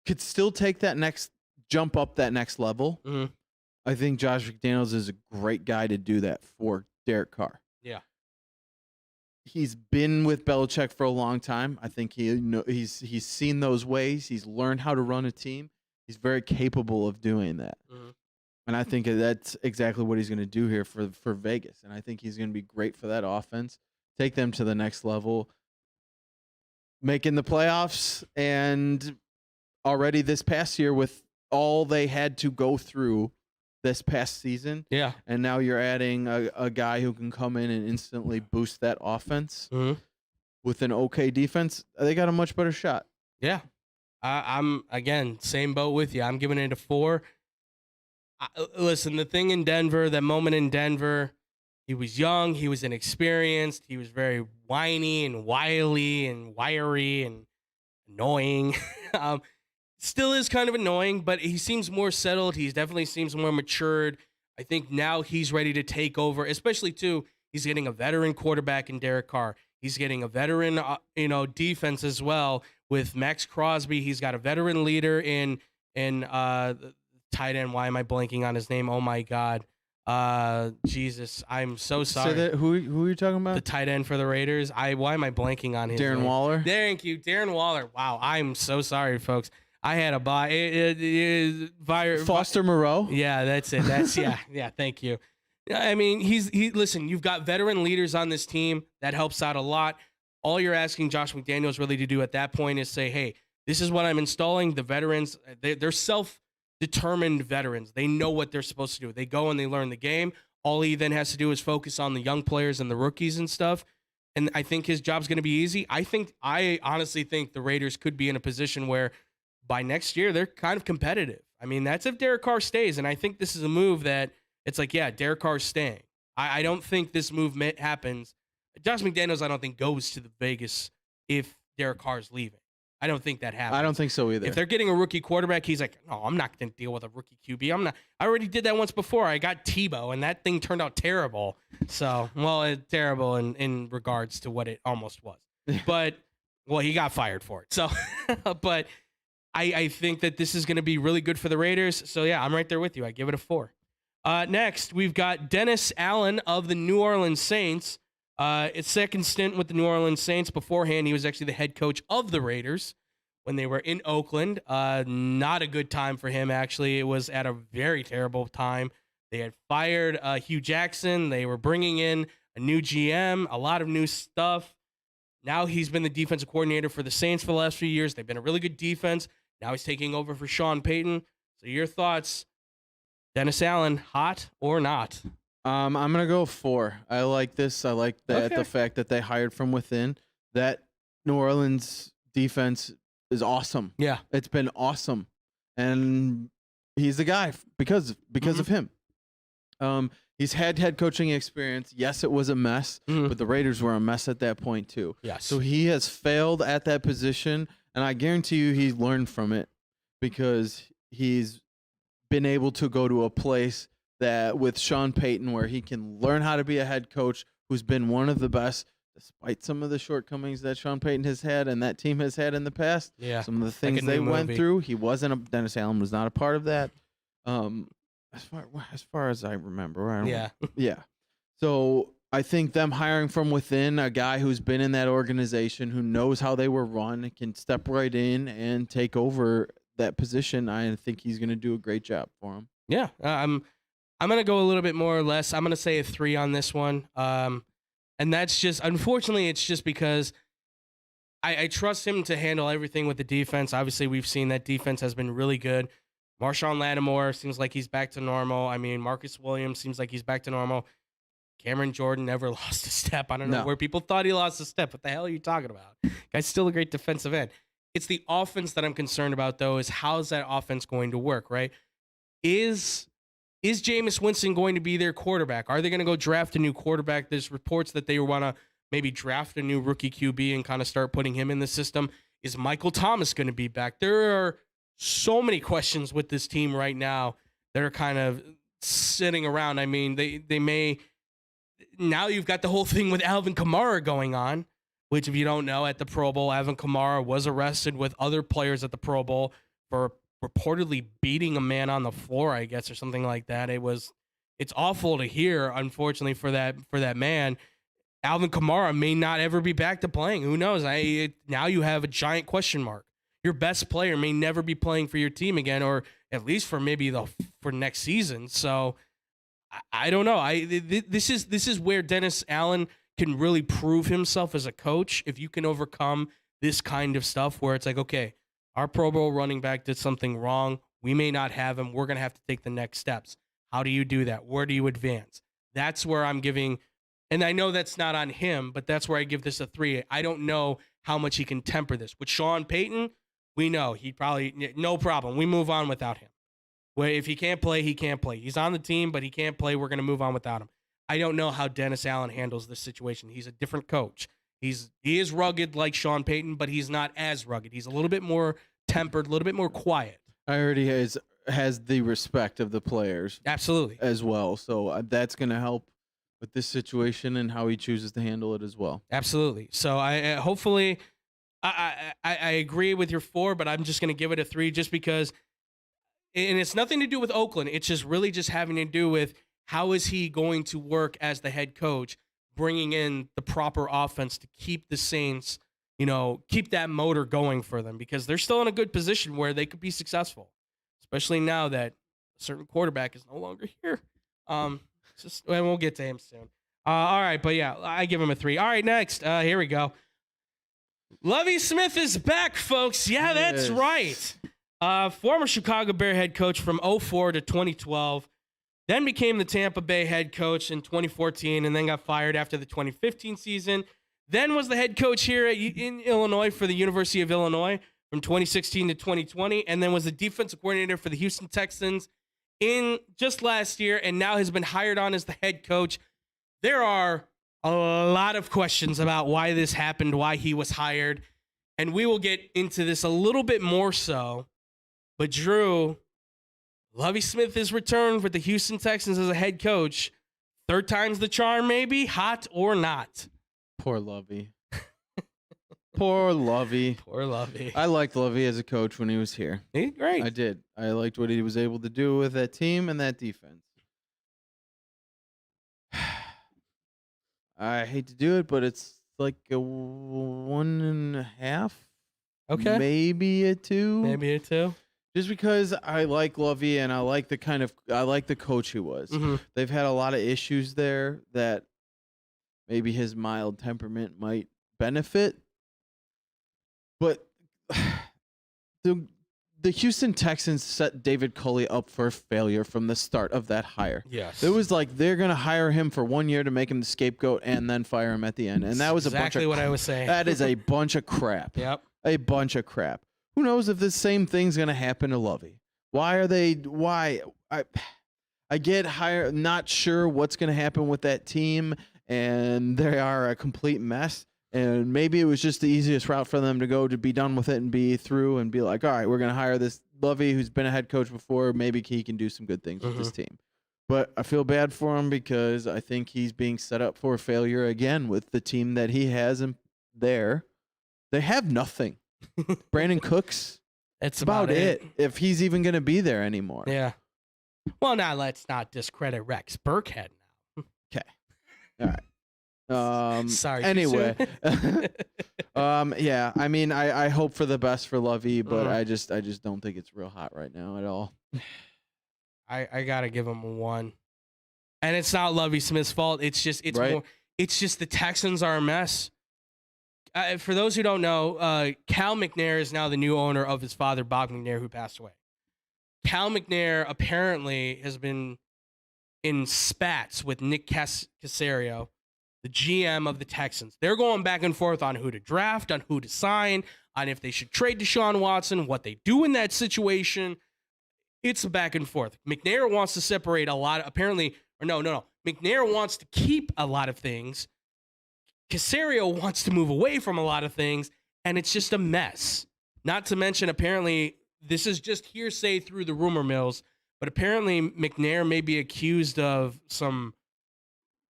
could still take that jump up that next level, mm-hmm. I think Josh McDaniels is a great guy to do that for Derek Carr. Yeah. He's been with Belichick for a long time. I think he's seen those ways. He's learned how to run a team. He's very capable of doing that. Mm-hmm. And I think that's exactly what he's going to do here for Vegas. And I think he's going to be great for that offense, take them to the next level, making the playoffs, and already this past year with all they had to go through this past season. Yeah. And now you're adding a guy who can come in and instantly boost that offense with an okay defense. They got a much better shot. Yeah. I'm, again, same boat with you. I'm giving it a 4. Listen, the thing in Denver, that moment in Denver, he was young, he was inexperienced, he was very whiny and wily and wiry and annoying. Still is kind of annoying, but he seems more settled. He definitely seems more matured. I think now he's ready to take over, especially, too, he's getting a veteran quarterback in Derek Carr. He's getting a veteran, defense as well with Max Crosby. He's got a veteran leader in tight end. Why am I blanking on his name? Oh, my God. Jesus, I'm so sorry. Say that, who are you talking about? The tight end for the Raiders. Why am I blanking on his Darren name? Waller? Thank you, Darren Waller. Wow, I'm so sorry, folks. I had a Foster Moreau? Yeah, that's it. That's yeah. Thank you. I mean, listen, you've got veteran leaders on this team. That helps out a lot. All you're asking Josh McDaniels really to do at that point is say, hey, this is what I'm installing. The veterans, they're self-determined veterans. They know what they're supposed to do. They go and they learn the game. All he then has to do is focus on the young players and the rookies and stuff. And I think his job's going to be easy. I honestly think the Raiders could be in a position where by next year, they're kind of competitive. I mean, that's if Derek Carr stays. And I think this is a move that it's like, yeah, Derek Carr's staying. I don't think this movement happens. Josh McDaniels, I don't think, goes to the Vegas if Derek Carr's leaving. I don't think that happens. I don't think so either. If they're getting a rookie quarterback, he's like, no, I'm not going to deal with a rookie QB. I already did that once before. I got Tebow, and that thing turned out terrible. So, it's terrible in regards to what it almost was. But, he got fired for it. So, but I think that this is going to be really good for the Raiders. So, yeah, I'm right there with you. I give it a 4. Next, we've got Dennis Allen of the New Orleans Saints. His second stint with the New Orleans Saints. Beforehand, he was actually the head coach of the Raiders when they were in Oakland. Not a good time for him, actually. It was at a very terrible time. They had fired Hugh Jackson. They were bringing in a new GM, a lot of new stuff. Now he's been the defensive coordinator for the Saints for the last few years. They've been a really good defense. Now he's taking over for Sean Payton. So your thoughts, Dennis Allen, hot or not? I'm gonna go 4. I like this. I like that Okay. the fact that they hired from within. That New Orleans defense is awesome. Yeah. It's been awesome, and he's the guy because of him. He's had head coaching experience. Yes, it was a mess, but the Raiders were a mess at that point too. Yes. So he has failed at that position, and I guarantee you he's learned from it because he's been able to go to a place that with Sean Payton where he can learn how to be a head coach who's been one of the best despite some of the shortcomings that Sean Payton has had and that team has had in the past. Yeah. Some of the things they went through, Dennis Allen was not a part of that. As far as I remember. Yeah. So I think them hiring from within a guy who's been in that organization, who knows how they were run, can step right in and take over that position. I think he's going to do a great job for him. Yeah. I'm going to go a little bit more or less. I'm going to say a 3 on this one. And that's just, unfortunately, it's just because I trust him to handle everything with the defense. Obviously, we've seen that defense has been really good. Marshawn Lattimore seems like he's back to normal. I mean, Marcus Williams seems like he's back to normal. Cameron Jordan never lost a step. I don't know where people thought he lost a step. What the hell are you talking about? Guy's still a great defensive end. It's the offense that I'm concerned about, though, is how's that offense going to work, right? Is Jameis Winston going to be their quarterback? Are they going to go draft a new quarterback? There's reports that they want to maybe draft a new rookie QB and kind of start putting him in the system. Is Michael Thomas going to be back? There are so many questions with this team right now that are kind of sitting around. I mean, they may now you've got the whole thing with Alvin Kamara going on, which if you don't know, at the Pro Bowl, Alvin Kamara was arrested with other players at the Pro Bowl for reportedly beating a man on the floor, I guess, or something like that. It's awful to hear, unfortunately, for that man. Alvin Kamara may not ever be back to playing. Who knows? Now you have a giant question mark. Your best player may never be playing for your team again, or at least for maybe for next season. So I don't know. This is where Dennis Allen can really prove himself as a coach. If you can overcome this kind of stuff where it's like, okay, Our Pro Bowl running back did something wrong. We may not have him. We're going to have to take the next steps. How do you do that? Where do you advance? That's where I'm giving, and I know that's not on him, but that's where I give this a 3. I don't know how much he can temper this. With Sean Payton, we know he'd probably, no problem. We move on without him. Where if he can't play, he can't play. He's on the team, but he can't play. We're going to move on without him. I don't know how Dennis Allen handles this situation. He's a different coach. He is rugged like Sean Payton, but he's not as rugged. He's a little bit more tempered, a little bit more quiet. I already has the respect of the players. Absolutely. As well. So that's going to help with this situation and how he chooses to handle it as well. Absolutely. So I hopefully I agree with your 4, but I'm just going to give it a 3 just because, and it's nothing to do with Oakland. It's just really just having to do with how is he going to work as the head coach, bringing in the proper offense to keep the Saints, keep that motor going for them, because they're still in a good position where they could be successful, especially now that a certain quarterback is no longer here. And we'll get to him soon. All right, but yeah, I give him a 3. All right, next, here we go. Lovie Smith is back, folks. Yeah, that's right. Former Chicago Bear head coach from 2004 to 2012, then became the Tampa Bay head coach in 2014, and then got fired after the 2015 season. Then was the head coach here in Illinois for the University of Illinois from 2016 to 2020, and then was the defensive coordinator for the Houston Texans in just last year, and now has been hired on as the head coach. There are a lot of questions about why this happened, why he was hired, and we will get into this a little bit more so. But Drew, Lovie Smith is returned with the Houston Texans as a head coach. 3rd time's the charm, maybe, hot or not. Poor Lovie. Poor Lovie. Poor Lovie. I liked Lovie as a coach when he was here. He's great. I did. I liked what he was able to do with that team and that defense. I hate to do it, but it's like a 1.5. Okay. Maybe a 2. Maybe a 2. Just because I like Lovie and I like the coach he was. Mm-hmm. They've had a lot of issues there that maybe his mild temperament might benefit. But the Houston Texans set David Culley up for failure from the start of that hire. Yes. It was like they're going to hire him for 1 year to make him the scapegoat and then fire him at the end. And that was exactly what I was saying. That is a bunch of crap. Yep. A bunch of crap. Who knows if the same thing's going to happen to Lovie? Why? I get hired, not sure what's going to happen with that team, and they are a complete mess. And maybe it was just the easiest route for them to go to be done with it and be through and be like, all right, we're going to hire this Lovie who's been a head coach before. Maybe he can do some good things with this team. But I feel bad for him because I think he's being set up for failure again with the team that he has there. They have nothing. Brandon Cooks. That's about it. If he's even going to be there anymore. Yeah. Well, now let's not discredit Rex Burkhead now. Okay. All right. Sorry. Anyway. Yeah. I mean, I hope for the best for Lovie, but I just don't think it's real hot right now at all. I gotta give him a 1. And it's not Lovie Smith's fault. It's just the Texans are a mess. For those who don't know, Cal McNair is now the new owner of his father, Bob McNair, who passed away. Cal McNair apparently has been in spats with Nick Caserio, the GM of the Texans. They're going back and forth on who to draft, on who to sign, on if they should trade Deshaun Watson, what they do in that situation. It's a back and forth. McNair wants to separate a lot. McNair wants to keep a lot of things. Caserio wants to move away from a lot of things, and it's just a mess. Not to mention, apparently, this is just hearsay through the rumor mills, but apparently McNair may be accused of some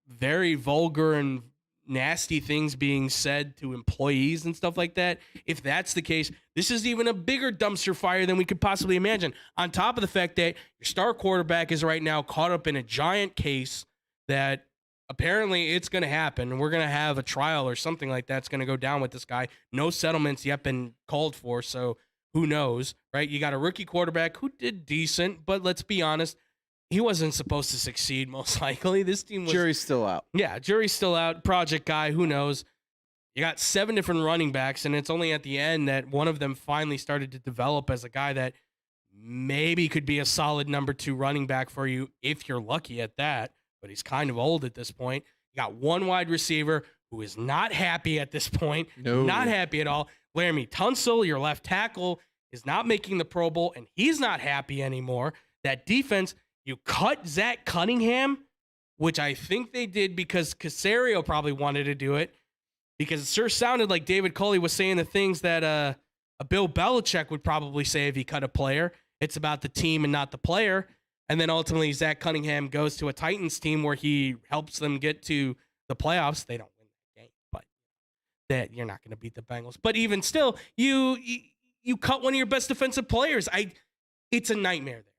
very vulgar and nasty things being said to employees and stuff like that. If that's the case, this is even a bigger dumpster fire than we could possibly imagine. On top of the fact that your star quarterback is right now caught up in a giant case that apparently it's going to happen. We're going to have a trial or something like that's going to go down with this guy. No settlements yet been called for, so who knows, right? You got a rookie quarterback who did decent, but let's be honest, he wasn't supposed to succeed most likely. This team was... Jury's still out. Yeah, jury's still out. Project guy, who knows? You got 7 different running backs, and it's only at the end that one of them finally started to develop as a guy that maybe could be a solid number 2 running back for you if you're lucky at that, but he's kind of old at this point. You got one wide receiver who is not happy at this point, not happy at all. Laramie Tunsil, your left tackle, is not making the Pro Bowl, and he's not happy anymore. That defense, you cut Zach Cunningham, which I think they did because Casario probably wanted to do it, because it sure sounded like David Culley was saying the things that a Bill Belichick would probably say if he cut a player. It's about the team and not the player. And then ultimately, Zach Cunningham goes to a Titans team where he helps them get to the playoffs. They don't win the game, but that you're not going to beat the Bengals. But even still, you cut one of your best defensive players. It's a nightmare there.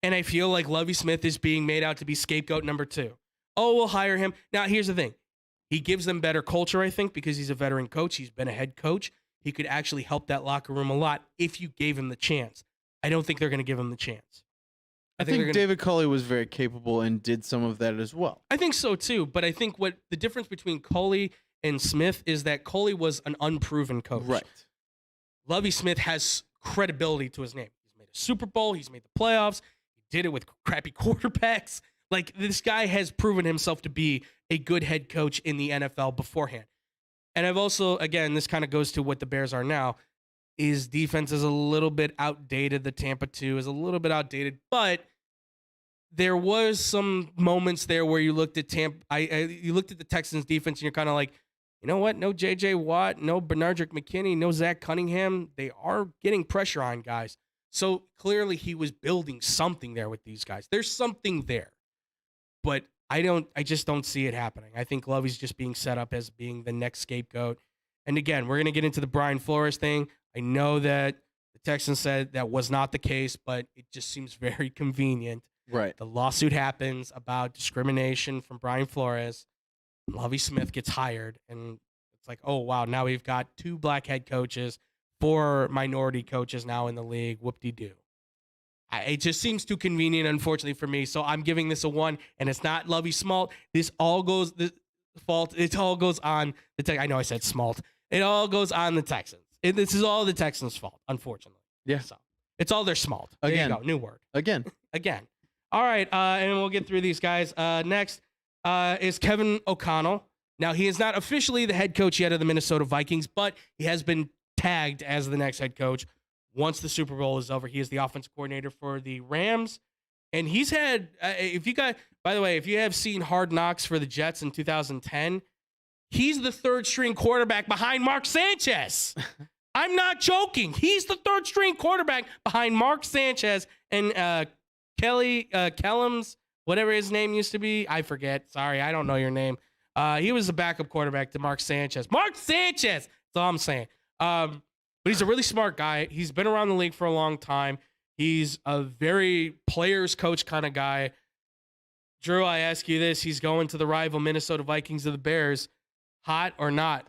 And I feel like Lovie Smith is being made out to be scapegoat number 2. Oh, we'll hire him. Now, here's the thing. He gives them better culture, I think, because he's a veteran coach. He's been a head coach. He could actually help that locker room a lot if you gave him the chance. I don't think they're going to give him the chance. I think David Culley was very capable and did some of that as well. I think so, too. But I think what the difference between Culley and Smith is that Culley was an unproven coach. Right. Lovie Smith has credibility to his name. He's made a Super Bowl. He's made the playoffs. He did it with crappy quarterbacks. Like, this guy has proven himself to be a good head coach in the NFL beforehand. And I've also, again, this kind of goes to what the Bears are now. His defense is a little bit outdated. The Tampa 2 is a little bit outdated, but there was some moments there where you looked at you looked at the Texans defense and you're kind of like, you know what? No J.J. Watt, no Benardrick McKinney, no Zach Cunningham. They are getting pressure on guys. So clearly he was building something there with these guys. There's something there, but I just don't see it happening. I think Lovie's just being set up as being the next scapegoat. And again, we're going to get into the Brian Flores thing. I know that the Texans said that was not the case, but it just seems very convenient. Right. The lawsuit happens about discrimination from Brian Flores. Lovie Smith gets hired, and it's like, oh, wow, now we've got 2 black head coaches, 4 minority coaches now in the league. Whoop-de-doo. It just seems too convenient, unfortunately, for me. So I'm giving this a 1, and it's not Lovie Smalt. It all goes on the I know I said Smalt. It all goes on the Texans. This is all the Texans' fault, unfortunately. Yeah. So it's all their smalt. There you go. New word. Again. All right, and we'll get through these guys. Next is Kevin O'Connell. Now, he is not officially the head coach yet of the Minnesota Vikings, but he has been tagged as the next head coach once the Super Bowl is over. He is the offensive coordinator for the Rams. And he's had, by the way, if you have seen Hard Knocks for the Jets in 2010, he's the 3rd string quarterback behind Mark Sanchez. I'm not joking. He's the 3rd string quarterback behind Mark Sanchez and Kellums, whatever his name used to be. I forget. Sorry, I don't know your name. He was the backup quarterback to Mark Sanchez. Mark Sanchez! That's all I'm saying. But he's a really smart guy. He's been around the league for a long time. He's a very players coach kind of guy. Drew, I ask you this. He's going to the rival Minnesota Vikings of the Bears. Hot or not?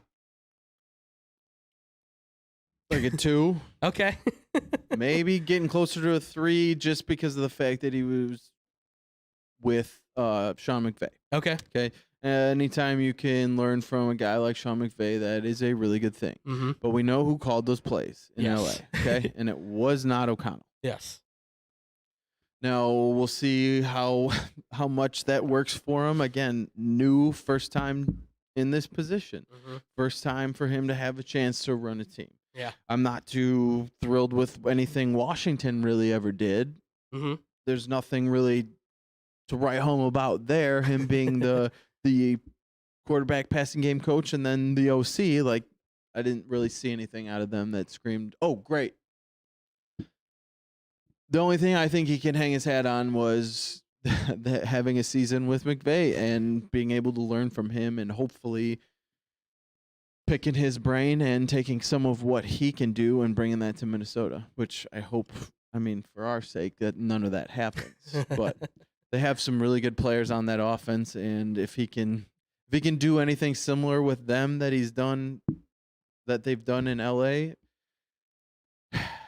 Like a 2. Okay. Maybe getting closer to a 3 just because of the fact that he was with Sean McVay. Okay. Anytime you can learn from a guy like Sean McVay, that is a really good thing. Mm-hmm. But we know who called those plays in LA. Okay. And it was not O'Connell. Yes. Now we'll see how much that works for him. Again, new first time in this position. Mm-hmm. First time for him to have a chance to run a team. Yeah. I'm not too thrilled with anything Washington really ever did. Mm-hmm. There's nothing really to write home about there. Him being the quarterback passing game coach and then the OC. Like, I didn't really see anything out of them that screamed, oh, great. The only thing I think he can hang his hat on was having a season with McVay and being able to learn from him and hopefully picking his brain and taking some of what he can do and bringing that to Minnesota, which I hope, for our sake, that none of that happens. But they have some really good players on that offense, and if he can do anything similar with them that they've done in LA,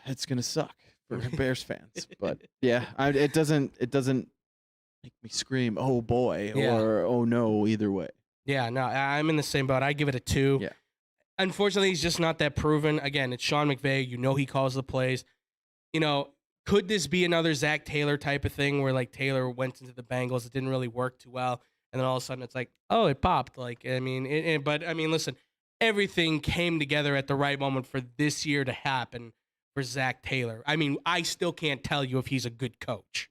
it's gonna suck for Bears fans. But yeah, it doesn't make me scream, oh boy, or oh no, either way. Yeah, no, I'm in the same boat. I give it a 2. Yeah. Unfortunately, he's just not that proven. Again, it's Sean McVay. You know he calls the plays. You know, could this be another Zach Taylor type of thing where like Taylor went into the Bengals, it didn't really work too well, and then all of a sudden it's like, oh, it popped. Like, I mean, but I mean, listen, everything came together at the right moment for this year to happen for Zach Taylor. I mean, I still can't tell you if he's a good coach.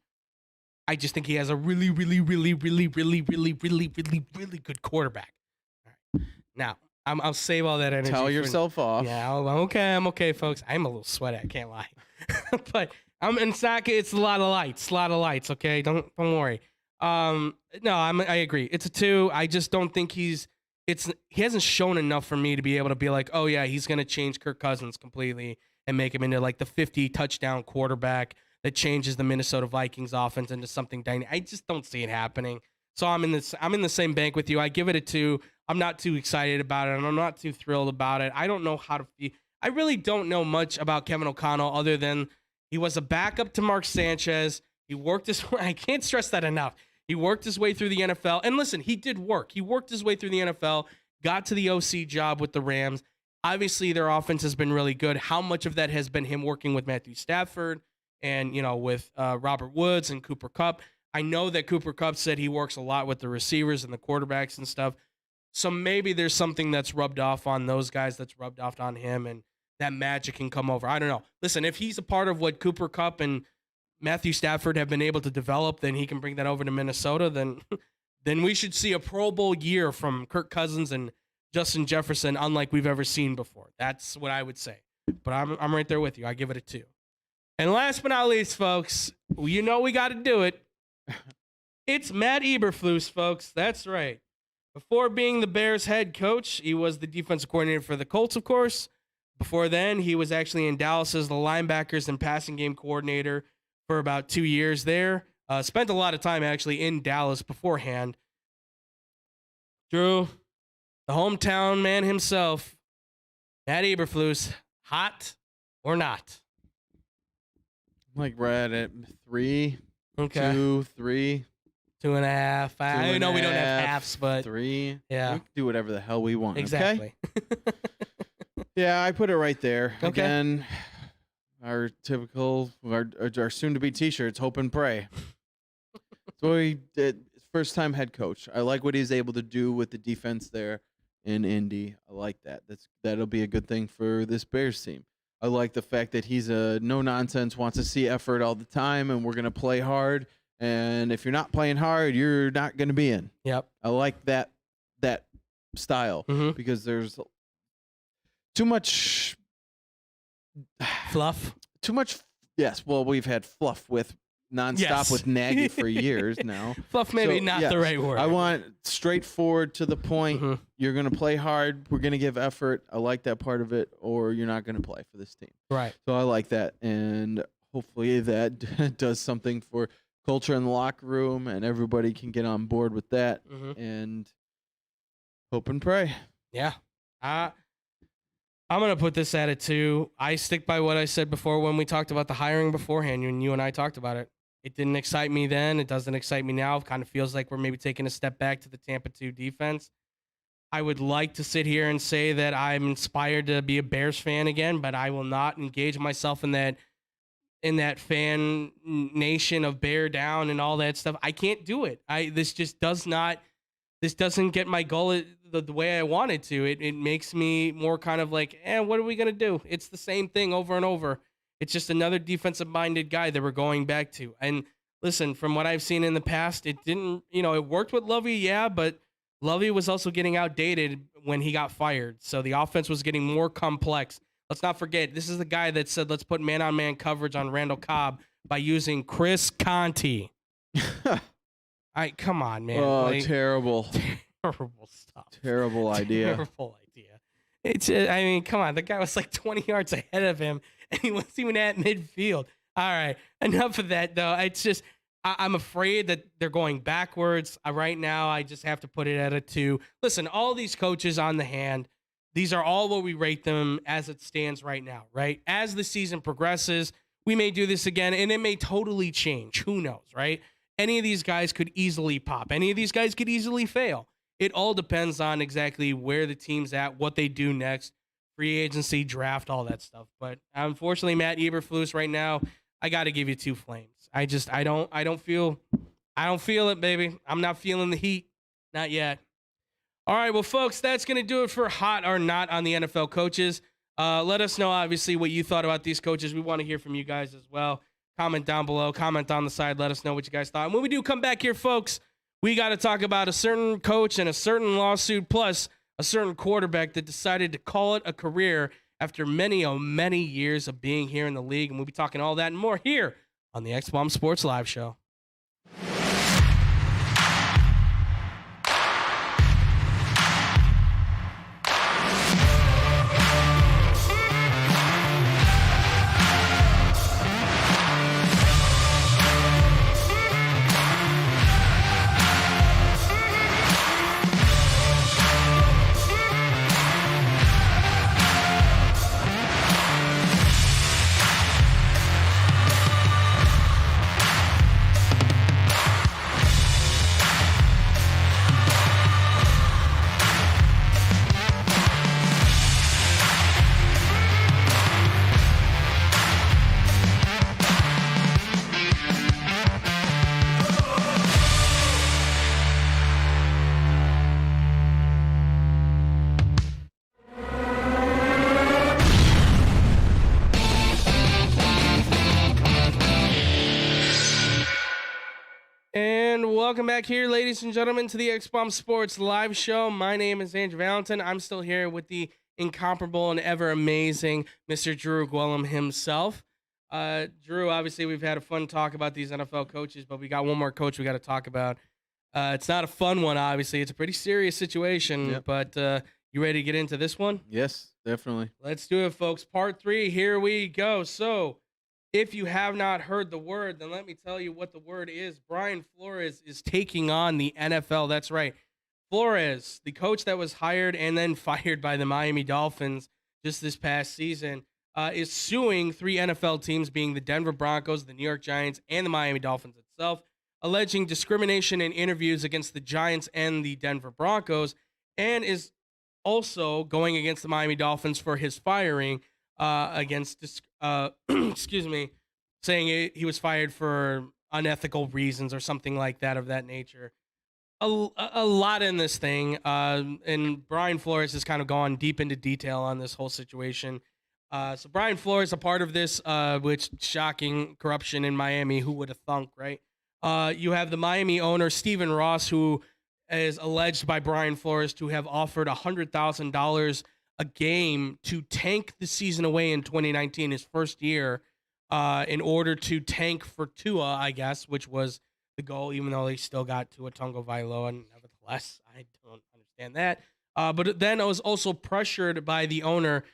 I just think he has a really, really, really, really, really, really, really, really, really good quarterback. All right. Now, I'll save all that energy. Tell yourself off. Yeah, I'm okay, folks. I'm a little sweaty. I can't lie, but it's a lot of lights. Okay, don't worry. No, I agree. It's a 2. I just don't think he hasn't shown enough for me to be able to be like, oh yeah, he's gonna change Kirk Cousins completely and make him into like the 50 touchdown quarterback that changes the Minnesota Vikings offense into something dynamic. I just don't see it happening. So I'm in the same bank with you. I give it a 2. I'm not too excited about it, and I'm not too thrilled about it. I don't know how to feel. I really don't know much about Kevin O'Connell other than he was a backup to Mark Sanchez. He worked his way. I can't stress that enough. He worked his way through the NFL. And listen, he did work. He worked his way through the NFL, got to the OC job with the Rams. Obviously, their offense has been really good. How much of that has been him working with Matthew Stafford and, with Robert Woods and Cooper Kupp? I know that Cooper Kupp said he works a lot with the receivers and the quarterbacks and stuff. So maybe there's something that's rubbed off on those guys that's rubbed off on him, and that magic can come over. I don't know. Listen, if he's a part of what Cooper Kupp and Matthew Stafford have been able to develop, then he can bring that over to Minnesota. Then we should see a Pro Bowl year from Kirk Cousins and Justin Jefferson, unlike we've ever seen before. That's what I would say. But I'm right there with you. I give it a 2. And last but not least, folks, we got to do it. It's Matt Eberflus, folks. That's right. Before being the Bears head coach, he was the defensive coordinator for the Colts, of course. Before then, he was actually in Dallas as the linebackers and passing game coordinator for about 2 years there. Spent a lot of time actually in Dallas beforehand. Drew, the hometown man himself, Matt Eberflus, hot or not? Like right at 3, Okay. 2, 3. 2.5. I know we don't have 2.5, halves, but 3. yeah, We can do whatever the hell we want. exactly. Okay? Yeah, I put it right there. Okay. Again, our typical, our soon-to-be T-shirts, hope and pray. So he did first time head coach. I like what he's able to do with the defense there in Indy. I like that. That'll be a good thing for this Bears team. I like the fact that he's a no-nonsense, wants to see effort all the time, and we're going to play hard. And if you're not playing hard, you're not going to be in. Yep. I like that style because there's too much fluff. Too much. Yes. Well, we've had fluff with nonstop with Nagy for years now. Fluff maybe not the right word. I want straightforward to the point. You're going to play hard. We're going to give effort. I like that part of it, or you're not going to play for this team. Right. So I like that, and hopefully that does something for culture in the locker room, and everybody can get on board with that, and hope and pray. Yeah. I'm going to put this at a 2. I stick by what I said before when we talked about the hiring beforehand, when you and I talked about it. It didn't excite me then. It doesn't excite me now. It kind of feels like we're maybe taking a step back to the Tampa 2 defense. I would like to sit here and say that I'm inspired to be a Bears fan again, but I will not engage myself in that fan nation of bear down and all that stuff. I can't do it. This doesn't get my goal the way I want it to. It makes me more kind of like, what are we going to do? It's the same thing over and over. It's just another defensive-minded guy that we're going back to. And listen, from what I've seen in the past, it didn't, it worked with Lovey, yeah, but Lovey was also getting outdated when he got fired. So the offense was getting more complex. Let's not forget, this is the guy that said, let's put man-on-man coverage on Randall Cobb by using Chris Conti. Come on, man. Oh, terrible. Terrible stuff. Terrible idea. Terrible idea. Come on. The guy was like 20 yards ahead of him, and he wasn't even at midfield. All right. Enough of that, though. It's just, I'm afraid that they're going backwards. Right now, I just have to put it at a 2. Listen, all these coaches on the hand, these are all what we rate them as it stands right now, right? As the season progresses, we may do this again, and it may totally change. Who knows, right? Any of these guys could easily pop. Any of these guys could easily fail. It all depends on exactly where the team's at, what they do next, free agency, draft, all that stuff. But unfortunately, Matt Eberflus right now, I got to give you 2 flames. I don't feel it, baby. I'm not feeling the heat, not yet. All right, well, folks, that's going to do it for Hot or Not on the NFL coaches. Let us know, obviously, what you thought about these coaches. We want to hear from you guys as well. Comment down below, comment on the side. Let us know what you guys thought. And when we do come back here, folks, we got to talk about a certain coach and a certain lawsuit, plus a certain quarterback that decided to call it a career after many years of being here in the league. And we'll be talking all that and more here on the X-Bomb Sports Live Show. And welcome back here, ladies and gentlemen, to the X-Bomb Sports Live Show. My name is Andrew Valentin. I'm still here with the incomparable and ever amazing Mr. Drew Gwellum himself. Drew, obviously, we've had a fun talk about these NFL coaches, but we got one more coach we got to talk about. It's not a fun one, obviously. It's a pretty serious situation, but you ready to get into this one? Yes, definitely. Let's do it, folks. Part 3, here we go. So, if you have not heard the word, then let me tell you what the word is. Brian Flores is taking on the NFL. That's right. Flores, the coach that was hired and then fired by the Miami Dolphins just this past season, is suing 3 NFL teams, being the Denver Broncos, the New York Giants, and the Miami Dolphins itself, alleging discrimination in interviews against the Giants and the Denver Broncos, and is also going against the Miami Dolphins for his firing excuse me, saying he was fired for unethical reasons or something like that of that nature. A lot in this thing, and Brian Flores has kind of gone deep into detail on this whole situation. So Brian Flores, a part of this, which shocking corruption in Miami. Who would have thunk, right? You have the Miami owner, Stephen Ross, who is alleged by Brian Flores to have offered $100,000 a game to tank the season away in 2019, his first year, in order to tank for Tua, I guess, which was the goal, even though they still got Tua Tagovailoa, and nevertheless, I don't understand that. But then I was also pressured by the owner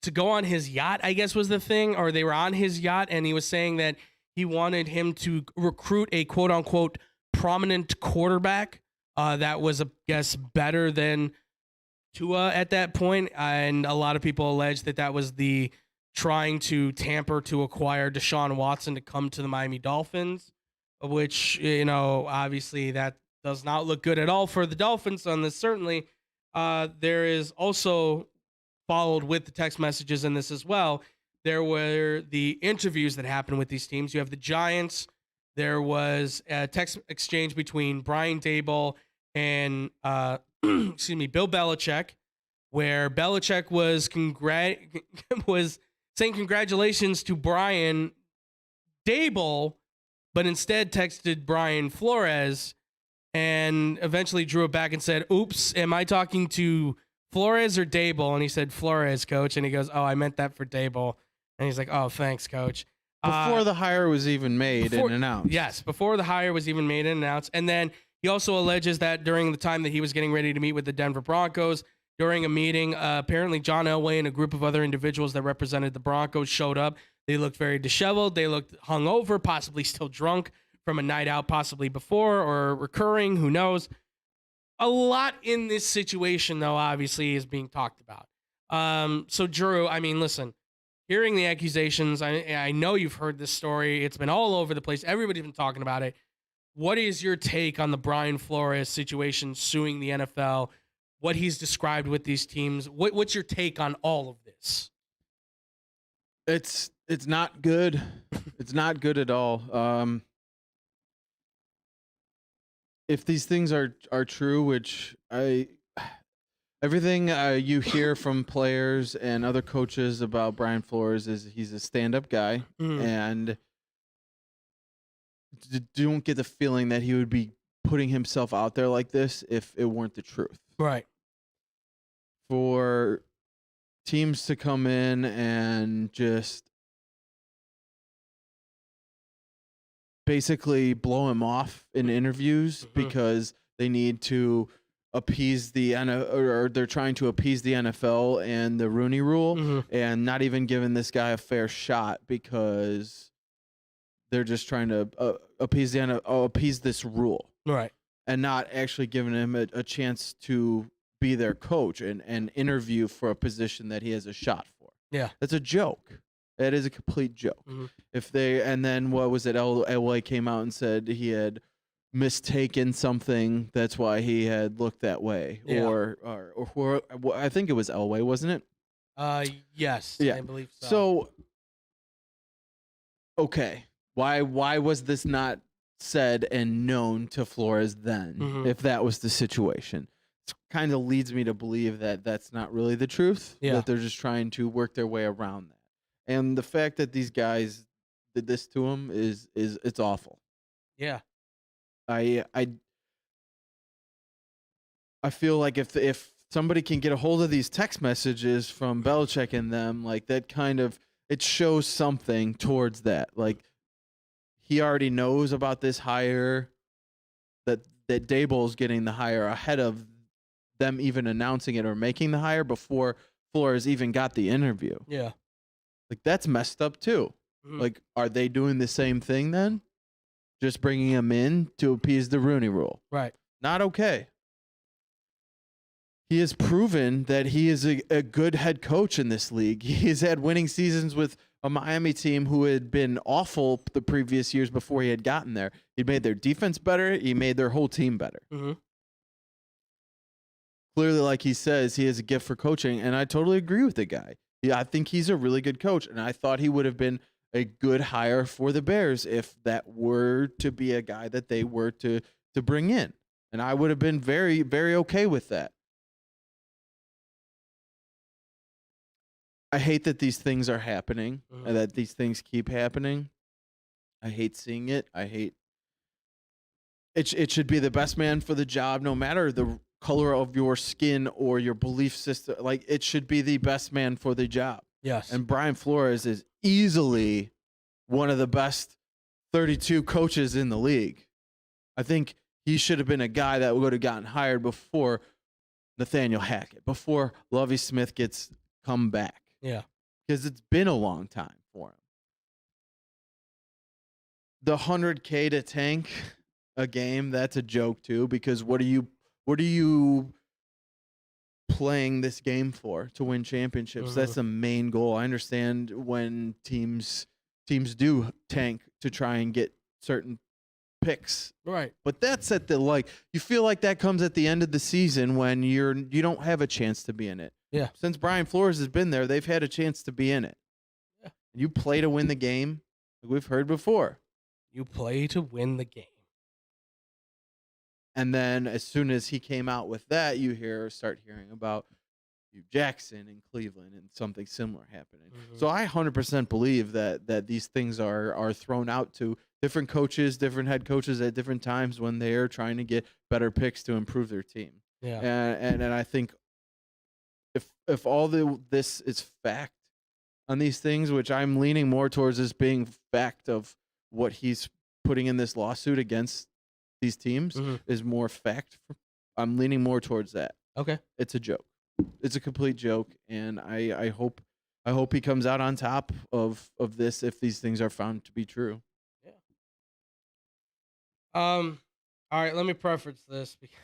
to go on his yacht, I guess was the thing, or they were on his yacht, and he was saying that he wanted him to recruit a quote-unquote prominent quarterback that was, I guess, better than Tua at that point, and a lot of people allege that that was the trying to tamper to acquire Deshaun Watson to come to the Miami Dolphins, which, you know, obviously that does not look good at all for the Dolphins on this. Certainly, there is also followed with the text messages in this as well. There were the interviews that happened with these teams. You have the Giants. There was a text exchange between Brian Daboll and excuse me, Bill Belichick, where Belichick was was saying congratulations to Brian Daboll, but instead texted Brian Flores, and eventually drew it back and said, "Oops, am I talking to Flores or Daboll?" And he said, "Flores, coach." And he goes, "Oh, I meant that for Daboll." And he's like, "Oh, thanks, coach." Before the hire was even made and announced. Yes, before the hire was even made and announced. And then he also alleges that during the time that he was getting ready to meet with the Denver Broncos, during a meeting, apparently John Elway and a group of other individuals that represented the Broncos showed up. They looked very disheveled. They looked hungover, possibly still drunk from a night out, possibly before or recurring. Who knows? A lot in this situation, though, obviously, is being talked about. So, Drew, I mean, listen, hearing the accusations, I know you've heard this story. It's been all over the place. Everybody's been talking about it. What is your take on the Brian Flores situation suing the NFL? What he's described with these teams? What's your take on all of this? It's not good. It's not good at all. If these things are true, which everything you hear from players and other coaches about Brian Flores is he's a stand-up guy, and don't get the feeling that he would be putting himself out there like this if it weren't the truth. Right. For teams to come in and just basically blow him off in interviews because they need to appease the or they're trying to appease the NFL and the Rooney Rule, and not even giving this guy a fair shot because they're just trying to appease this rule, right, and not actually giving him a chance to be their coach and interview for a position that he has a shot for. Yeah, that's a joke. That is a complete joke. If they, and then what was it? LA came out and said he had mistaken something. That's why he had looked that way. Yeah. Or I think it was Elway, wasn't it? Yes. Yeah. I believe so. So, okay. Why was this not said and known to Flores then, if that was the situation? It kind of leads me to believe that that's not really the truth. Yeah. That they're just trying to work their way around that. And the fact that these guys did this to him is it's awful. Yeah. I feel like if somebody can get a hold of these text messages from Belichick and them, like that kind of, it shows something towards that. Like he already knows about this hire, that Daboll's getting the hire ahead of them even announcing it or making the hire before Flores even got the interview. Yeah. Like, that's messed up, too. Like, are they doing the same thing then? Just bringing him in to appease the Rooney Rule. Right. Not okay. He has proven that he is a good head coach in this league. He's had winning seasons with a Miami team who had been awful the previous years before he had gotten there. He made their defense better. He made their whole team better. Clearly, like he says, he has a gift for coaching, and I totally agree with the guy. Yeah, I think he's a really good coach, and I thought he would have been a good hire for the Bears if that were to be a guy that they were to bring in. And I would have been very, very okay with that. I hate that these things are happening and that these things keep happening. I hate seeing it. I hate it. It should be the best man for the job, no matter the color of your skin or your belief system. Like, it should be the best man for the job. Yes. And Brian Flores is easily one of the best 32 coaches in the league. I think he should have been a guy that would have gotten hired before Nathaniel Hackett, before Lovie Smith gets come back. Yeah. Because it's been a long time for him. The $100K to tank a game, that's a joke too, because what are you playing this game for? To win championships. That's the main goal. I understand when teams do tank to try and get certain picks. Right. But that's at the, like, you feel like that comes at the end of the season when you don't have a chance to be in it. Yeah. Since Brian Flores has been there, they've had a chance to be in it. Yeah. You play to win the game, like we've heard before. You play to win the game. And then as soon as he came out with that, start hearing about Hugh Jackson in Cleveland and something similar happening. So I 100% believe that these things are thrown out to different coaches, different head coaches at different times when they're trying to get better picks to improve their team. Yeah. And I think if all this is fact on these things, which I'm leaning more towards this being fact of what he's putting in this lawsuit against these teams is more fact. I'm leaning more towards that. Okay. It's a joke. It's a complete joke, and I hope he comes out on top of this if these things are found to be true. Yeah. All right, let me preface this because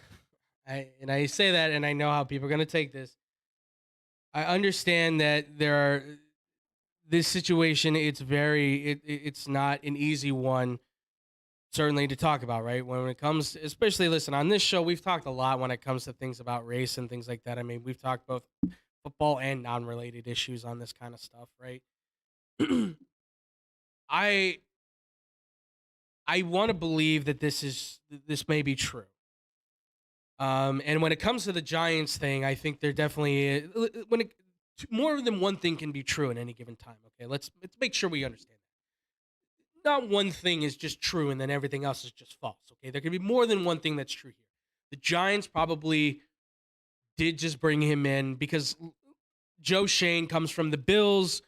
I say that and I know how people are going to take this. I understand that this situation, it's not an easy one certainly to talk about, right? When it comes, especially listen, on this show, we've talked a lot when it comes to things about race and things like that. I mean, we've talked both football and non-related issues on this kind of stuff, right? I I want to believe that this may be true. And when it comes to the Giants thing, I think there definitely is, more than one thing can be true at any given time. Okay, let's make sure we understand that. Not one thing is just true and then everything else is just false. Okay, there can be more than one thing that's true here. The Giants probably did just bring him in because Joe Shane comes from the Bills.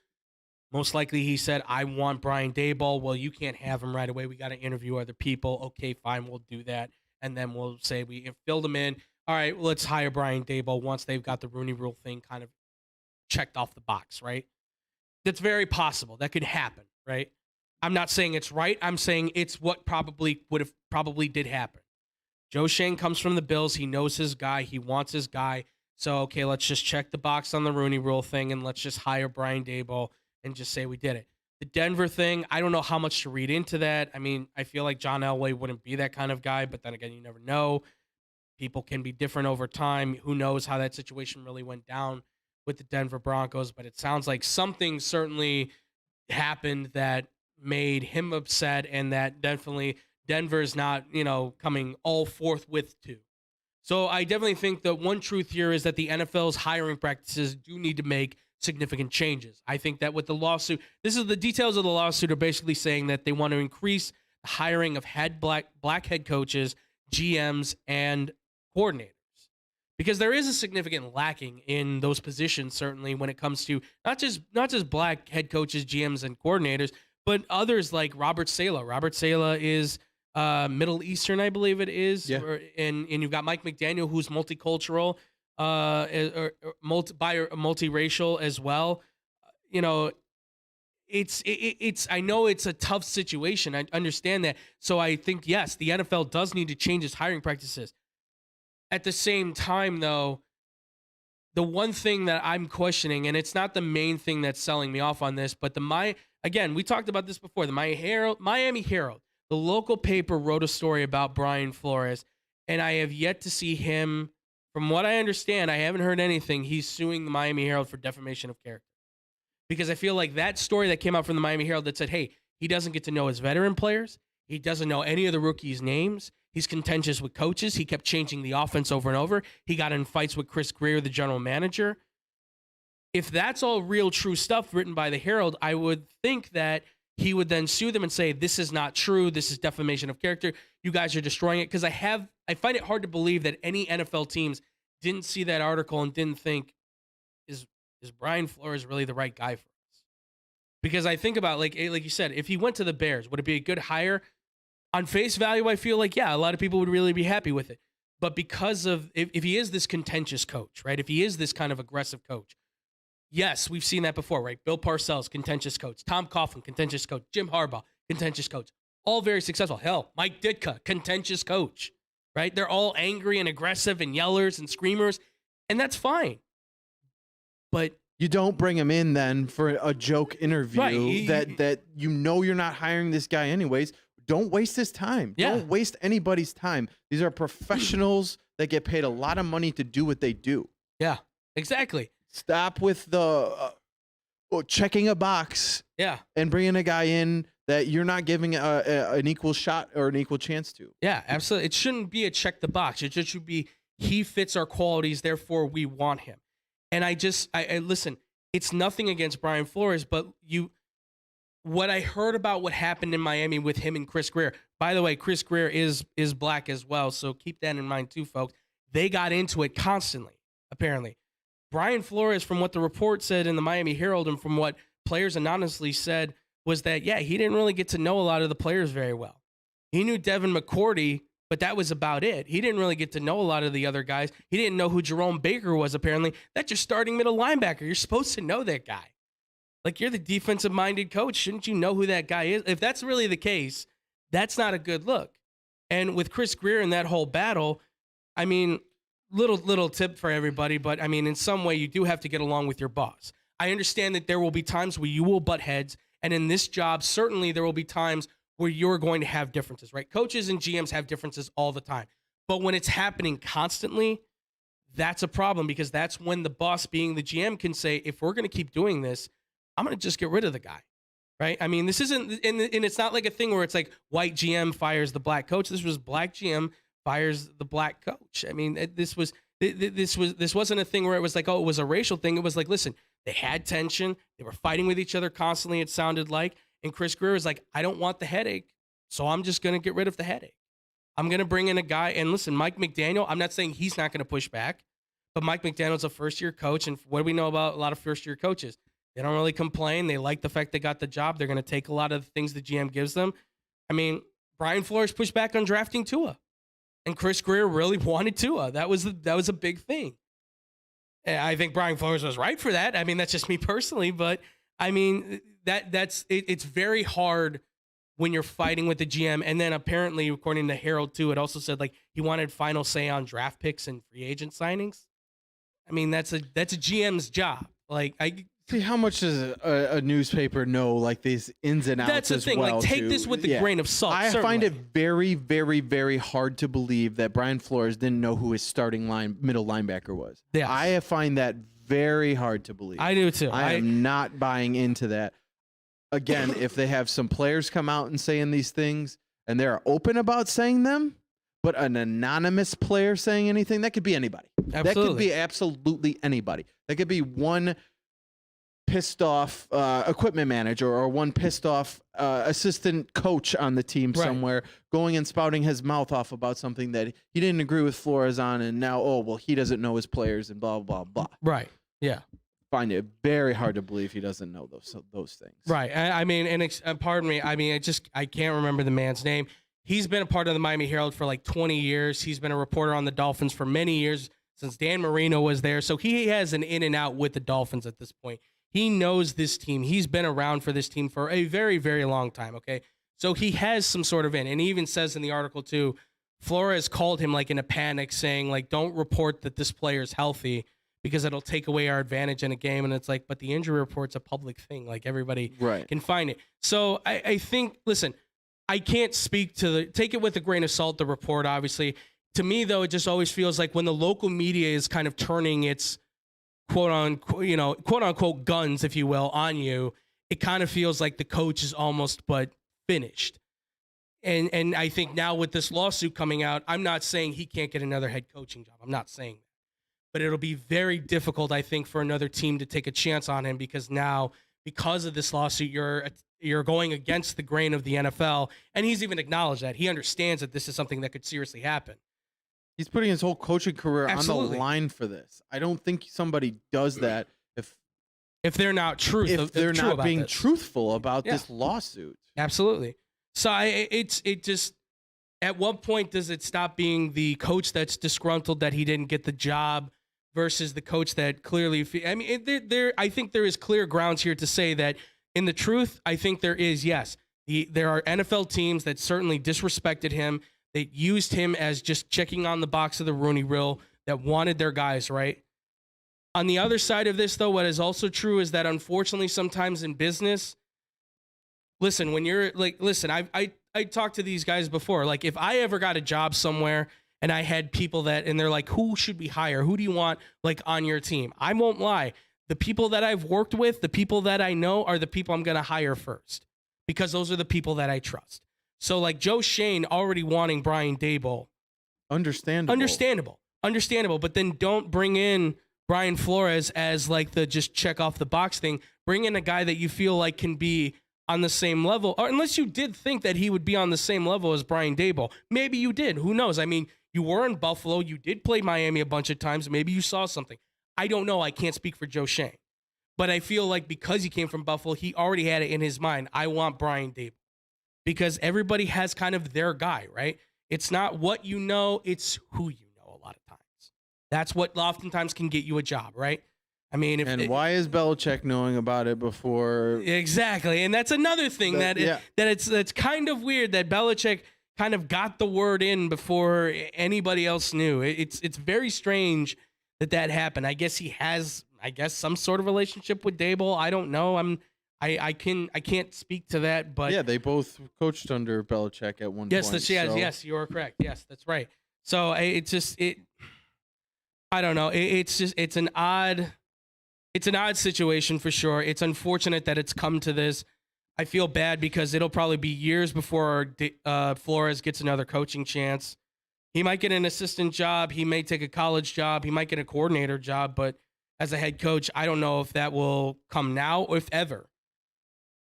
Most likely he said, I want Brian Daboll. Well, you can't have him right away. We got to interview other people. Okay, fine, we'll do that. And then we'll say we filled him in. All right, well, let's hire Brian Daboll once they've got the Rooney Rule thing kind of checked off the box, right? That's very possible. That could happen, right? I'm not saying it's right. I'm saying it's what probably did happen. Joe Shane comes from the Bills. He knows his guy. He wants his guy. So, okay, let's just check the box on the Rooney Rule thing and let's just hire Brian Daboll and just say we did it. The Denver thing, I don't know how much to read into that. I mean, I feel like John Elway wouldn't be that kind of guy, but then again, you never know. People can be different over time. Who knows how that situation really went down with the Denver Broncos, but it sounds like something certainly happened that made him upset and that definitely Denver's not, coming all forthwith to. So I definitely think that one truth here is that the NFL's hiring practices do need to make significant changes. I think that with the lawsuit, this is the details of the lawsuit are basically saying that they want to increase the hiring of black head coaches, GMs, and coordinators. Because there is a significant lacking in those positions, certainly when it comes to not just black head coaches, GMs, and coordinators, but others like Robert Saleh. Robert Saleh is Middle Eastern, I believe it is, Yeah. and you've got Mike McDaniel, who's multicultural, or multiracial as well. It's I know it's a tough situation. I understand that. So I think yes, the NFL does need to change its hiring practices. At the same time, though, the one thing that I'm questioning, and it's not the main thing that's selling me off on this, but again, we talked about this before. The Miami Herald, the local paper, wrote a story about Brian Flores, and I have yet to see him. From what I understand, I haven't heard anything. He's suing the Miami Herald for defamation of character. Because I feel like that story that came out from the Miami Herald that said, hey, he doesn't get to know his veteran players. He doesn't know any of the rookies' names. He's contentious with coaches. He kept changing the offense over and over. He got in fights with Chris Greer, the general manager. If that's all real, true stuff written by the Herald, I would think that he would then sue them and say, this is not true. This is defamation of character. You guys are destroying it. Because I find it hard to believe that any NFL teams didn't see that article and didn't think, is Brian Flores really the right guy for us? Because I think about, like you said, if he went to the Bears, would it be a good hire? On face value, I feel like, yeah, a lot of people would really be happy with it. But because of, if he is this contentious coach, right? If he is this kind of aggressive coach, yes, we've seen that before, right? Bill Parcells, contentious coach. Tom Coughlin, contentious coach. Jim Harbaugh, contentious coach. All very successful. Hell, Mike Ditka, contentious coach, right? They're all angry and aggressive and yellers and screamers, and that's fine. But you don't bring him in then for a joke interview, right. that you're not hiring this guy anyways. Don't waste his time. Yeah. Don't waste anybody's time. These are professionals that get paid a lot of money to do what they do. Yeah, exactly. Stop with the checking a box. Yeah. And bringing a guy in that you're not giving an equal shot or an equal chance to. Yeah, absolutely. It shouldn't be a check the box. It just should be he fits our qualities, therefore we want him. And I listen, it's nothing against Brian Flores, but what I heard about what happened in Miami with him and Chris Greer. By the way, Chris Greer is black as well, so keep that in mind too, folks. They got into it constantly, apparently. Brian Flores, from what the report said in the Miami Herald and from what players anonymously said, was that, yeah, he didn't really get to know a lot of the players very well. He knew Devin McCourty, but that was about it. He didn't really get to know a lot of the other guys. He didn't know who Jerome Baker was, apparently. That's your starting middle linebacker. You're supposed to know that guy. Like, you're the defensive-minded coach. Shouldn't you know who that guy is? If that's really the case, that's not a good look. And with Chris Greer and that whole battle, I mean, little tip for everybody, but, I mean, in some way, you do have to get along with your boss. I understand that there will be times where you will butt heads, and in this job, certainly there will be times where you're going to have differences, right? Coaches and GMs have differences all the time. But when it's happening constantly, that's a problem, because that's when the boss, being the GM, can say, if we're going to keep doing this, I'm going to just get rid of the guy, right? I mean, this isn't, and it's not like a thing where it's like white GM fires the black coach. This was black GM fires the black coach. I mean, this wasn't a thing where it was like, oh, it was a racial thing. It was like, listen, they had tension. They were fighting with each other constantly, it sounded like. And Chris Greer was like, I don't want the headache, so I'm just going to get rid of the headache. I'm going to bring in a guy. And listen, Mike McDaniel, I'm not saying he's not going to push back, but Mike McDaniel's a first-year coach. And what do we know about a lot of first-year coaches? They don't really complain. They like the fact they got the job. They're going to take a lot of the things the GM gives them. I mean, Brian Flores pushed back on drafting Tua, and Chris Greer really wanted Tua. That was a big thing. And I think Brian Flores was right for that. I mean, that's just me personally, but I mean, it's very hard when you're fighting with the GM. And then apparently, according to Harold too, it also said like he wanted final say on draft picks and free agent signings. I mean, that's a GM's job. Like, see, how much does a newspaper know, like, these ins and outs? That's the thing. Well, like, take this with a grain of salt. I certainly. find it very, very, very hard to believe that Brian Flores didn't know who his starting middle linebacker was. Yes. I find that very hard to believe. I do too. I am not buying into that. Again, if they have some players come out and saying these things, and they're open about saying them, but an anonymous player saying anything, that could be anybody. Absolutely. That could be absolutely anybody. That could be one pissed off equipment manager or one pissed off assistant coach on the team somewhere going and spouting his mouth off about something that he didn't agree with Flores on, and now, oh, well, he doesn't know his players and blah, blah, blah. Right. Yeah. Find it very hard to believe he doesn't know those things. Right. I mean, and pardon me. I mean, I can't remember the man's name. He's been a part of the Miami Herald for like 20 years. He's been a reporter on the Dolphins for many years, since Dan Marino was there. So he has an in and out with the Dolphins at this point. He knows this team. He's been around for this team for a very, very long time, okay? So he has some sort of in. And he even says in the article, too, Flores called him like in a panic, saying, like, don't report that this player is healthy because it'll take away our advantage in a game. And it's like, but the injury report's a public thing. Like, everybody can find it. So I think, listen, I can't speak to take it with a grain of salt, the report, obviously. To me, though, it just always feels like when the local media is kind of turning its quote unquote guns, if you will, on you, it kind of feels like the coach is almost but finished. And I think now with this lawsuit coming out, I'm not saying he can't get another head coaching job. I'm not saying that. But it'll be very difficult, I think, for another team to take a chance on him, because now, because of this lawsuit, you're going against the grain of the NFL. And he's even acknowledged that. He understands that this is something that could seriously happen. He's putting his whole coaching career on the line for this. I don't think somebody does that if they're not being truthful about this lawsuit. Absolutely. So it just, at what point does it stop being the coach that's disgruntled that he didn't get the job versus the coach that clearly, I mean, I think there is clear grounds here to say that in the truth, I think there is, yes. There are NFL teams that certainly disrespected him. They used him as just checking on the box of the Rooney Rule, that wanted their guys, right? On the other side of this, though, what is also true is that, unfortunately, sometimes in business, listen, when you're like, listen, I talked to these guys before. Like, if I ever got a job somewhere and I had people and they're like, who should we hire? Who do you want, like, on your team? I won't lie. The people that I've worked with, the people that I know, are the people I'm going to hire first, because those are the people that I trust. So, like, Joe Shane already wanting Brian Daboll. Understandable. But then don't bring in Brian Flores as, like, the just check off the box thing. Bring in a guy that you feel like can be on the same level, or unless you did think that he would be on the same level as Brian Daboll. Maybe you did. Who knows? I mean, you were in Buffalo. You did play Miami a bunch of times. Maybe you saw something. I don't know. I can't speak for Joe Shane. But I feel like because he came from Buffalo, he already had it in his mind. I want Brian Daboll. Because everybody has kind of their guy, right? It's not what you know, it's who you know a lot of times. That's what oftentimes can get you a job, right? I mean, why is Belichick knowing about it before? Exactly. And that's another thing that's kind of weird that Belichick kind of got the word in before anybody else knew. It's very strange that happened. I guess he has some sort of relationship with Daboll. I don't know. I can't speak to that, but Yeah, they both coached under Belichick at one yes, point. yes, you are correct. Yes, that's right. So I don't know. It's an odd situation for sure. It's unfortunate that it's come to this. I feel bad because it'll probably be years before Flores gets another coaching chance. He might get an assistant job. He may take a college job. He might get a coordinator job. But as a head coach, I don't know if that will come now or if ever.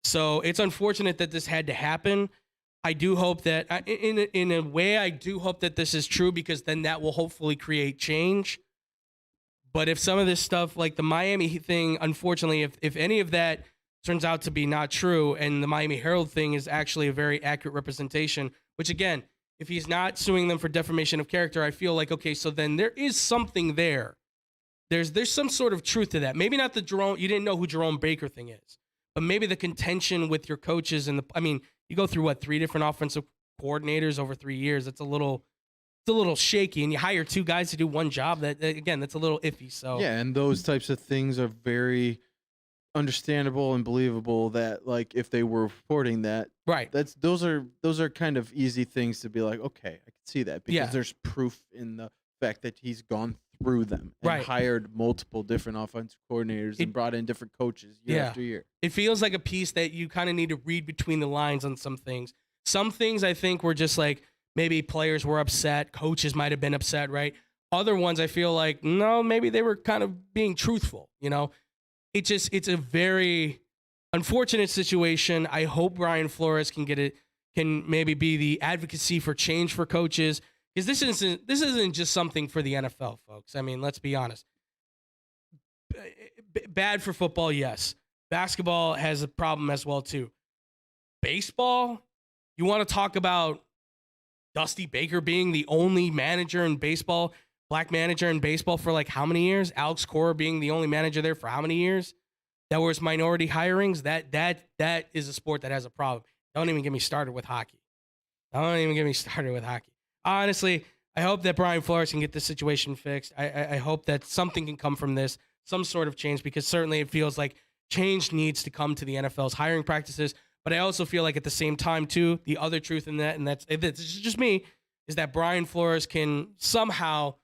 So it's unfortunate that this had to happen. I do hope that, in a way, I do hope that this is true because then that will hopefully create change. But if some of this stuff, like the Miami thing, unfortunately, if any of that turns out to be not true and the Miami Herald thing is actually a very accurate representation, which again, if he's not suing them for defamation of character, I feel like, okay, so then there is something there. There's some sort of truth to that. Maybe not the Jerome, you didn't know who Jerome Baker thing is, but maybe the contention with your coaches and you go through 3 different offensive coordinators over 3 years. It's a little shaky, and you hire 2 guys to do one job. That again, that's a little iffy. So yeah, and those types of things are very understandable and believable. That like if they were reporting that, right, those are kind of easy things to be like, okay, I can see that because there's proof in the fact that he's gone through them and hired multiple different offensive coordinators and brought in different coaches year after year. It feels like a piece that you kind of need to read between the lines on some things. Some things I think were just like maybe players were upset, coaches might have been upset, right? Other ones I feel like, no, maybe they were kind of being truthful, It's a very unfortunate situation. I hope Brian Flores can maybe be the advocacy for change for coaches. Because this isn't just something for the NFL, folks. I mean, let's be honest. Bad for football, yes. Basketball has a problem as well, too. Baseball, you want to talk about Dusty Baker being the only manager in baseball, black manager in baseball for like how many years? Alex Cora being the only manager there for how many years? That was minority hirings. That is a sport that has a problem. Don't even get me started with hockey. Honestly, I hope that Brian Flores can get this situation fixed. I hope that something can come from this, some sort of change, because certainly it feels like change needs to come to the NFL's hiring practices. But I also feel like at the same time, too, the other truth in that, and that's just me, is that Brian Flores can somehow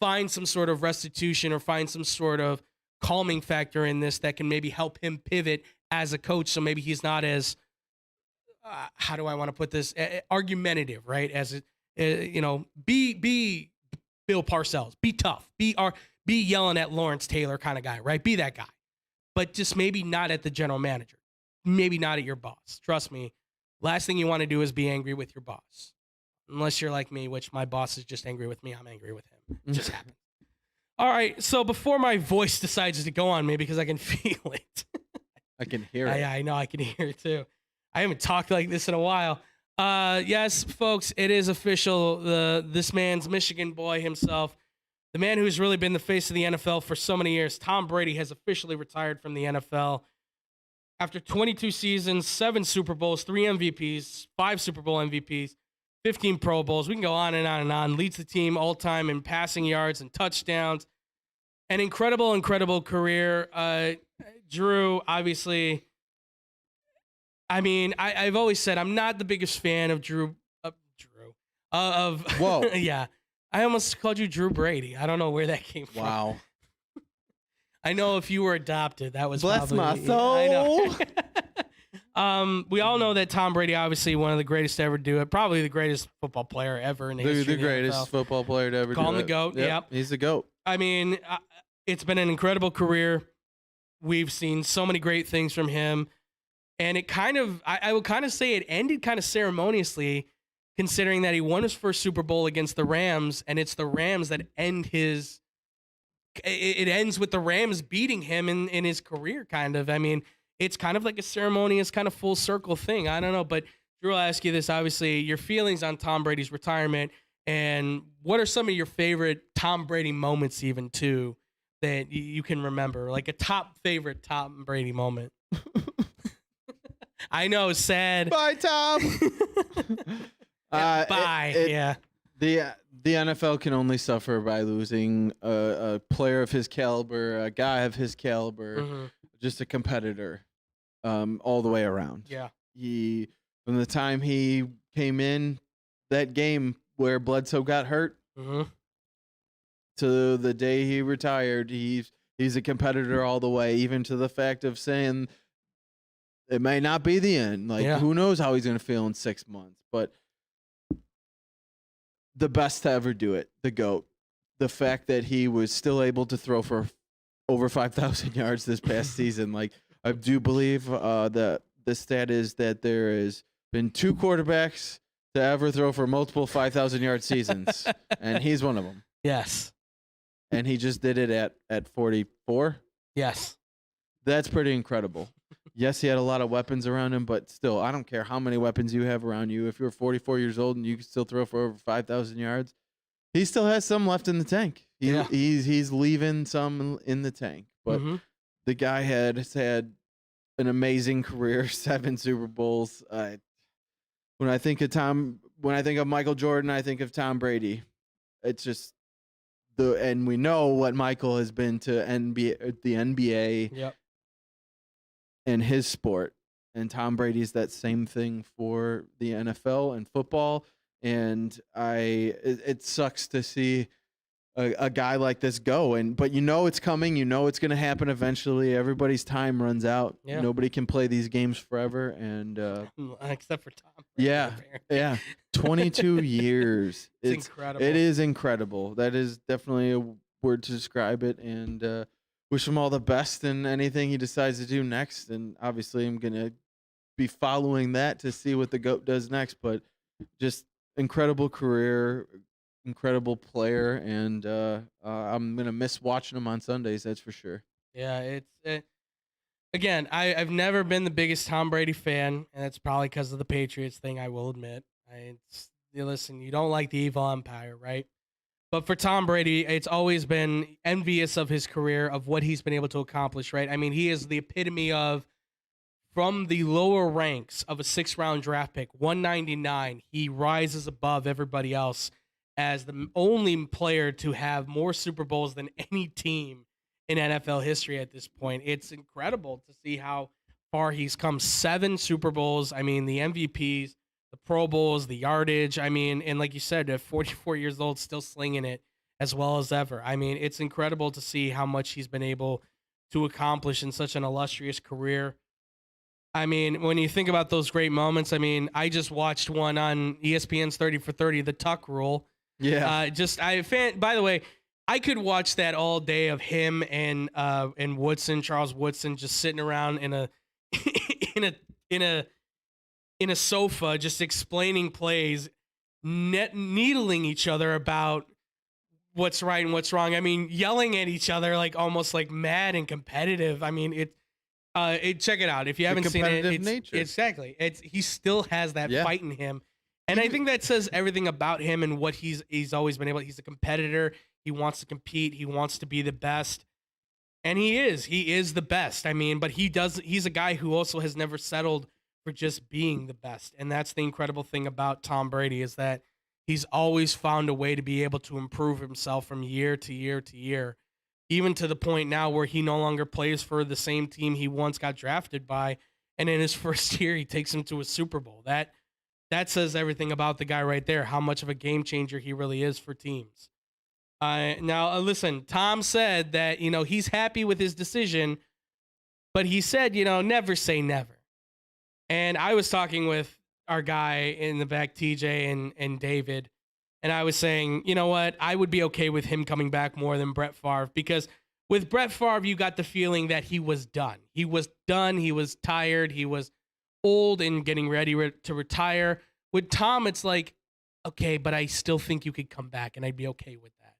find some sort of restitution or find some sort of calming factor in this that can maybe help him pivot as a coach. So maybe he's not as how do I want to put this? Argumentative, right? As be Bill Parcells, be tough, be yelling at Lawrence Taylor kind of guy, right? Be that guy, but just maybe not at the general manager, maybe not at your boss. Trust me, last thing you want to do is be angry with your boss, unless you're like me, which my boss is just angry with me. I'm angry with him. It just happened. All right, so before my voice decides to go on me because I can feel it, I can hear it. I know I can hear it too. I haven't talked like this in a while. Yes, folks, it is official. This man's Michigan boy himself, the man who's really been the face of the NFL for so many years, Tom Brady, has officially retired from the NFL. After 22 seasons, 7 Super Bowls, 3 MVPs, 5 Super Bowl MVPs, 15 Pro Bowls. We can go on and on and on. Leads the team all-time in passing yards and touchdowns. An incredible, incredible career. Drew, obviously... I mean, I've always said I'm not the biggest fan of Drew. Whoa. Yeah. I almost called you Drew Brady. I don't know where that came from. Wow. I know if you were adopted, that was bless probably, my soul. I know. We all know that Tom Brady, obviously one of the greatest to ever do it, probably the greatest football player ever in the history. The greatest football player to ever do it. Call him the GOAT. Yep. He's the GOAT. I mean, it's been an incredible career. We've seen so many great things from him. And it kind of, I would kind of say it ended kind of ceremoniously, considering that he won his first Super Bowl against the Rams, and it's the Rams that end his, it ends with the Rams beating him in his career, kind of. I mean, it's kind of like a ceremonious kind of full circle thing. I don't know, but Drew, I'll ask you this, obviously, your feelings on Tom Brady's retirement, and what are some of your favorite Tom Brady moments even, too, that you can remember? Like a top favorite Tom Brady moment. I know, sad. Bye, Tom. Bye. Yeah. The NFL can only suffer by losing a player of his caliber, a guy of his caliber, just a competitor. all the way around. Yeah. He from the time he came in that game where Bledsoe got hurt Mm-hmm. to the day he retired, he's a competitor all the way, even to the fact of saying it may not be the end. Like, Yeah. who knows how he's going to feel in 6 months, but the best to ever do it, the GOAT. The fact that he was still able to throw for over 5,000 yards this past season. Like, I do believe that the stat is that there has been 2 quarterbacks to ever throw for multiple 5,000 yard seasons, and he's one of them. Yes. And he just did it at 44. Yes. That's pretty incredible. Yes, he had a lot of weapons around him, but still, I don't care how many weapons you have around you. If you're 44 years old and you can still throw for over 5,000 yards, he still has some left in the tank. He's leaving some in the tank. But the guy has had an amazing career, 7 Super Bowls. When I think of Michael Jordan, I think of Tom Brady. It's just and we know what Michael has been to the NBA. Yep. And his sport, and Tom Brady's that same thing for the NFL and football. And it sucks to see a guy like this go. But it's coming. It's going to happen eventually. Everybody's time runs out. Yeah. Nobody can play these games forever. And except for Tom. Yeah. 22 years. It's incredible. It is incredible. That is definitely a word to describe it. And wish him all the best in anything he decides to do next. And obviously, I'm going to be following that to see what the GOAT does next. But just incredible career, incredible player. And I'm going to miss watching him on Sundays, that's for sure. Yeah, again, I've never been the biggest Tom Brady fan, and that's probably because of the Patriots thing, I will admit. Listen, you don't like the evil empire, right? But for Tom Brady, it's always been envious of his career, of what he's been able to accomplish, right? I mean, he is the epitome of, from the lower ranks of a 6th-round draft pick, 199, he rises above everybody else as the only player to have more Super Bowls than any team in NFL history at this point. It's incredible to see how far he's come. 7 Super Bowls. I mean, the MVPs, the Pro Bowls, the yardage. I mean, and like you said, at 44 years old, still slinging it as well as ever. I mean, it's incredible to see how much he's been able to accomplish in such an illustrious career. I mean, when you think about those great moments, I mean, I just watched one on ESPN's 30 for 30, the Tuck Rule. Yeah. By the way, I could watch that all day of him and Woodson, Charles Woodson, just sitting around in a sofa, just explaining plays, needling each other about what's right and what's wrong. I mean, yelling at each other like almost like mad and competitive. I mean, check it out if you haven't seen it. It's nature. Exactly. He still has that fight in him. And I think that says everything about him and what he's always been able. He's a competitor. He wants to compete. He wants to be the best. And he is the best. I mean, but he's a guy who also has never settled for just being the best. And that's the incredible thing about Tom Brady, is that he's always found a way to be able to improve himself from year to year to year, even to the point now where he no longer plays for the same team he once got drafted by. And in his first year, he takes him to a Super Bowl. That says everything about the guy right there, how much of a game changer he really is for teams. Now, listen, Tom said that, he's happy with his decision, but he said, never say never. And I was talking with our guy in the back, TJ and David, and I was saying, you know what? I would be okay with him coming back more than Brett Favre, because with Brett Favre, you got the feeling that he was done. He was done. He was tired. He was old and getting ready to retire. With Tom, it's like, okay, but I still think you could come back, and I'd be okay with that.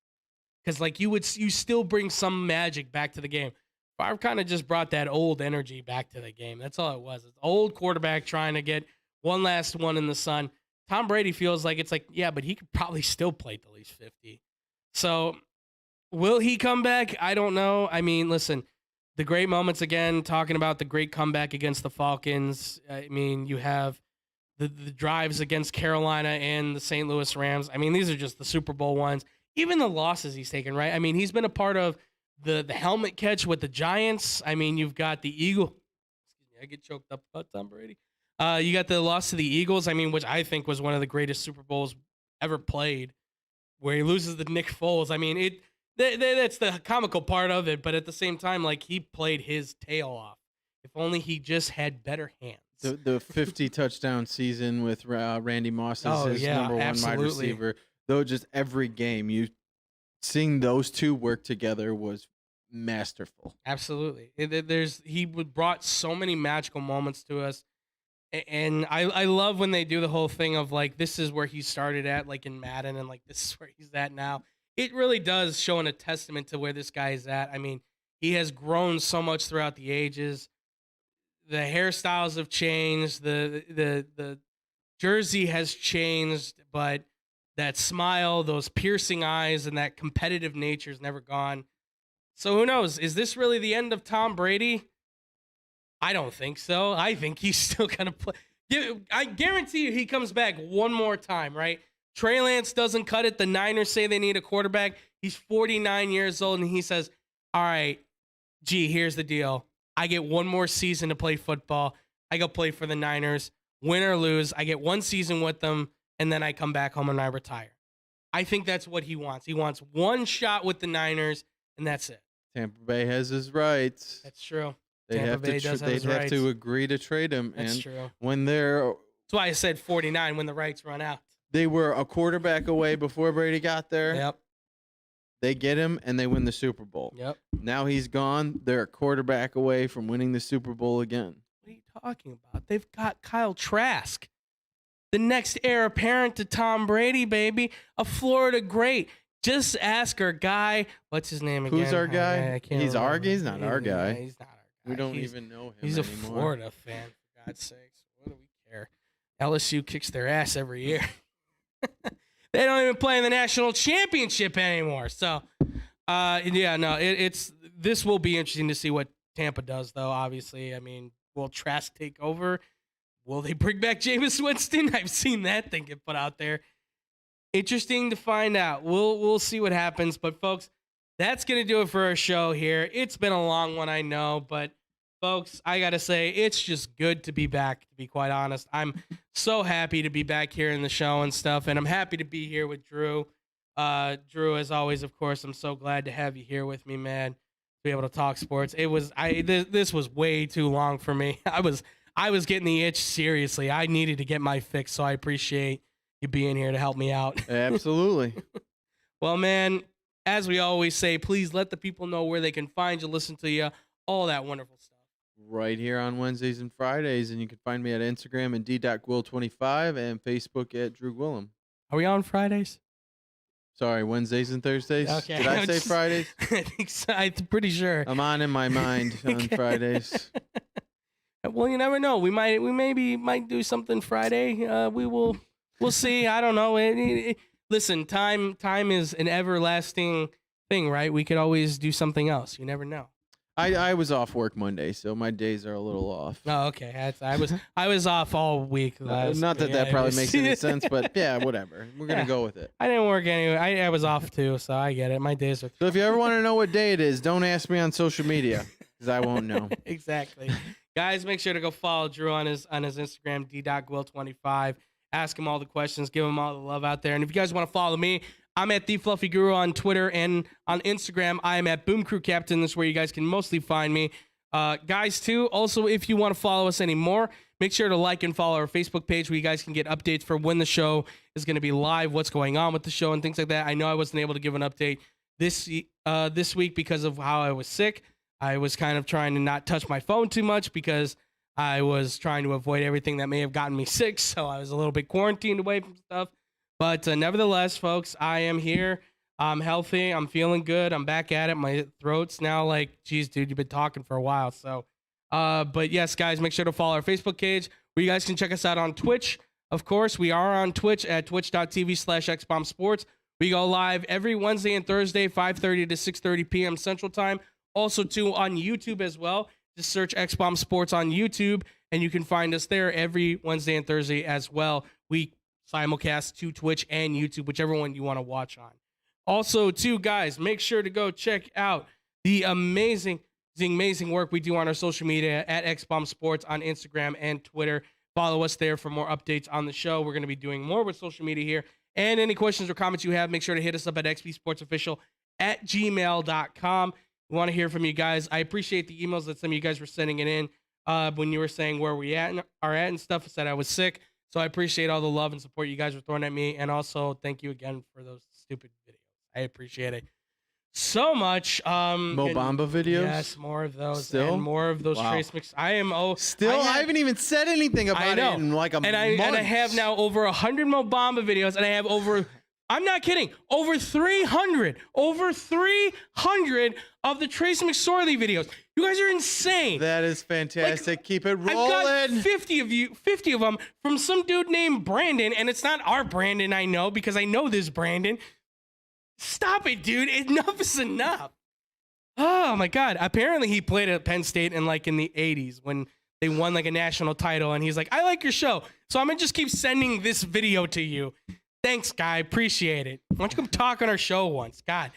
Because like you still bring some magic back to the game. Favre kind of just brought that old energy back to the game. That's all it was. It's old quarterback trying to get one last one in the sun. Tom Brady feels like it's like, yeah, but he could probably still play till he's 50. So will he come back? I don't know. I mean, listen, the great moments again, talking about the great comeback against the Falcons. I mean, you have the drives against Carolina and the St. Louis Rams. I mean, these are just the Super Bowl ones. Even the losses he's taken, right? I mean, he's been a part of the helmet catch with the Giants. I mean, you've got the Eagle. Excuse me, I get choked up about Tom Brady. You got the loss to the Eagles. I mean, which I think was one of the greatest Super Bowls ever played, where he loses to Nick Foles. I mean, that's the comical part of it, but at the same time, like, he played his tail off. If only he just had better hands. The 50 touchdown season with Randy Moss as his number one wide absolutely. receiver. Though just every game, seeing those two work together was masterful. Absolutely. He brought so many magical moments to us. And I love when they do the whole thing of, like, this is where he started at, like in Madden, and like this is where he's at now. It really does show a testament to where this guy is at. I mean, he has grown so much throughout the ages. The hairstyles have changed, the jersey has changed, but that smile, those piercing eyes, and that competitive nature is never gone. So who knows? Is this really the end of Tom Brady? I don't think so. I think he's still gonna play. I guarantee you he comes back one more time, right? Trey Lance doesn't cut it. The Niners say they need a quarterback. He's 49 years old, and he says, all right, gee, here's the deal. I get one more season to play football. I go play for the Niners. Win or lose, I get one season with them, and then I come back home and I retire. I think that's what he wants. He wants one shot with the Niners, and that's it. Tampa Bay has his rights. That's true. They'd have to agree to trade him. That's and true. That's why I said 49 when the rights run out. They were a quarterback away before Brady got there. Yep. They get him, and they win the Super Bowl. Yep. Now he's gone. They're a quarterback away from winning the Super Bowl again. What are you talking about? They've got Kyle Trask, the next heir apparent to Tom Brady, baby. A Florida great. Just ask our guy. What's his name again? Who's our guy? I can't He's remember. He's not our guy. He's not our guy. We don't even know him He's a anymore. Florida fan, for God's sakes. What do we care? LSU kicks their ass every year. They don't even play in the national championship anymore. So, this will be interesting to see what Tampa does, though. Obviously, I mean, will Trask take over? Will they bring back Jameis Winston? I've seen that thing get put out there. Interesting to find out. We'll see what happens. But folks, that's gonna do it for our show here. It's been a long one, I know, but folks, I gotta say, it's just good to be back, to be quite honest. I'm so happy to be back here in the show and stuff, and I'm happy to be here with Drew. Drew, as always, of course, I'm so glad to have you here with me, man, to be able to talk sports. This was way too long for me. I was getting the itch seriously. I needed to get my fix, so I appreciate you being here to help me out. Absolutely. Well, man, as we always say, please let the people know where they can find you, listen to you, all that wonderful stuff. Right here on Wednesdays and Fridays, and you can find me at Instagram and d.gwil25 and Facebook at Drew Gwillem. Are we on Fridays? Sorry, Wednesdays and Thursdays. Okay. Did I say Fridays? I think so. I'm pretty sure. I'm on in my mind on Okay. Fridays. Well, you never know. We might do something Friday. We'll see. I don't know. Listen, time is an everlasting thing, right? We could always do something else. You never know. I was off work Monday, so my days are a little off. Oh, okay. I was off all week. Not that probably makes any sense, but yeah, whatever. We're gonna go with it. I didn't work anyway. I was off too, so I get it. My days are. So if you ever want to know what day it is, don't ask me on social media because I won't know. Exactly. Guys, make sure to go follow Drew on his Instagram, d.gwil25. Ask him all the questions, give him all the love out there. And if you guys want to follow me, I'm at The Fluffy Guru on Twitter, and on Instagram, I am at Boom Crew Captain. That's where you guys can mostly find me. Guys, too, also, if you want to follow us anymore, make sure to like and follow our Facebook page where you guys can get updates for when the show is going to be live, what's going on with the show, and things like that. I know I wasn't able to give an update this week because of how I was sick. I was kind of trying to not touch my phone too much because I was trying to avoid everything that may have gotten me sick, so I was a little bit quarantined away from stuff. But nevertheless, folks, I am here. I'm healthy. I'm feeling good. I'm back at it. My throat's now like, geez, dude, you've been talking for a while. So, but yes, guys, make sure to follow our Facebook page where you guys can check us out on Twitch. Of course, we are on Twitch at twitch.tv/xbombsports. We go live every Wednesday and Thursday, 5:30 to 6:30 p.m. Central Time. Also, too, on YouTube as well. Just search XBomb Sports on YouTube, and you can find us there every Wednesday and Thursday as well. We simulcast to Twitch and YouTube, whichever one you want to watch on. Also, too, guys, make sure to go check out the amazing the amazing work we do on our social media at XBomb Sports on Instagram and Twitter. Follow us there for more updates on the show. We're going to be doing more with social media here. And any questions or comments you have, make sure to hit us up at xbsportsofficial@gmail.com. We want to hear from you guys. I appreciate the emails that some of you guys were sending it in when you were saying where we are at and stuff. I said I was sick. So I appreciate all the love and support you guys were throwing at me. And also, thank you again for those stupid videos. I appreciate it so much. Mobamba videos? Yes, more of those. Still? And more of those Trace Mix. I haven't even said anything about it in like a month. And I have now over 100 Mobamba videos, and I have I'm not kidding, over 300 of the Trace McSorley videos. You guys are insane. That is fantastic. Keep it rolling. I've got 50 of them from some dude named Brandon, and it's not our Brandon, I know, because I know this Brandon. Stop it, dude. Enough is enough. Oh my God. Apparently he played at Penn State in the 80s when they won like a national title, and he's like, I like your show, so I'm gonna just keep sending this video to you. Thanks, guy. Appreciate it. Why don't you come talk on our show once? God,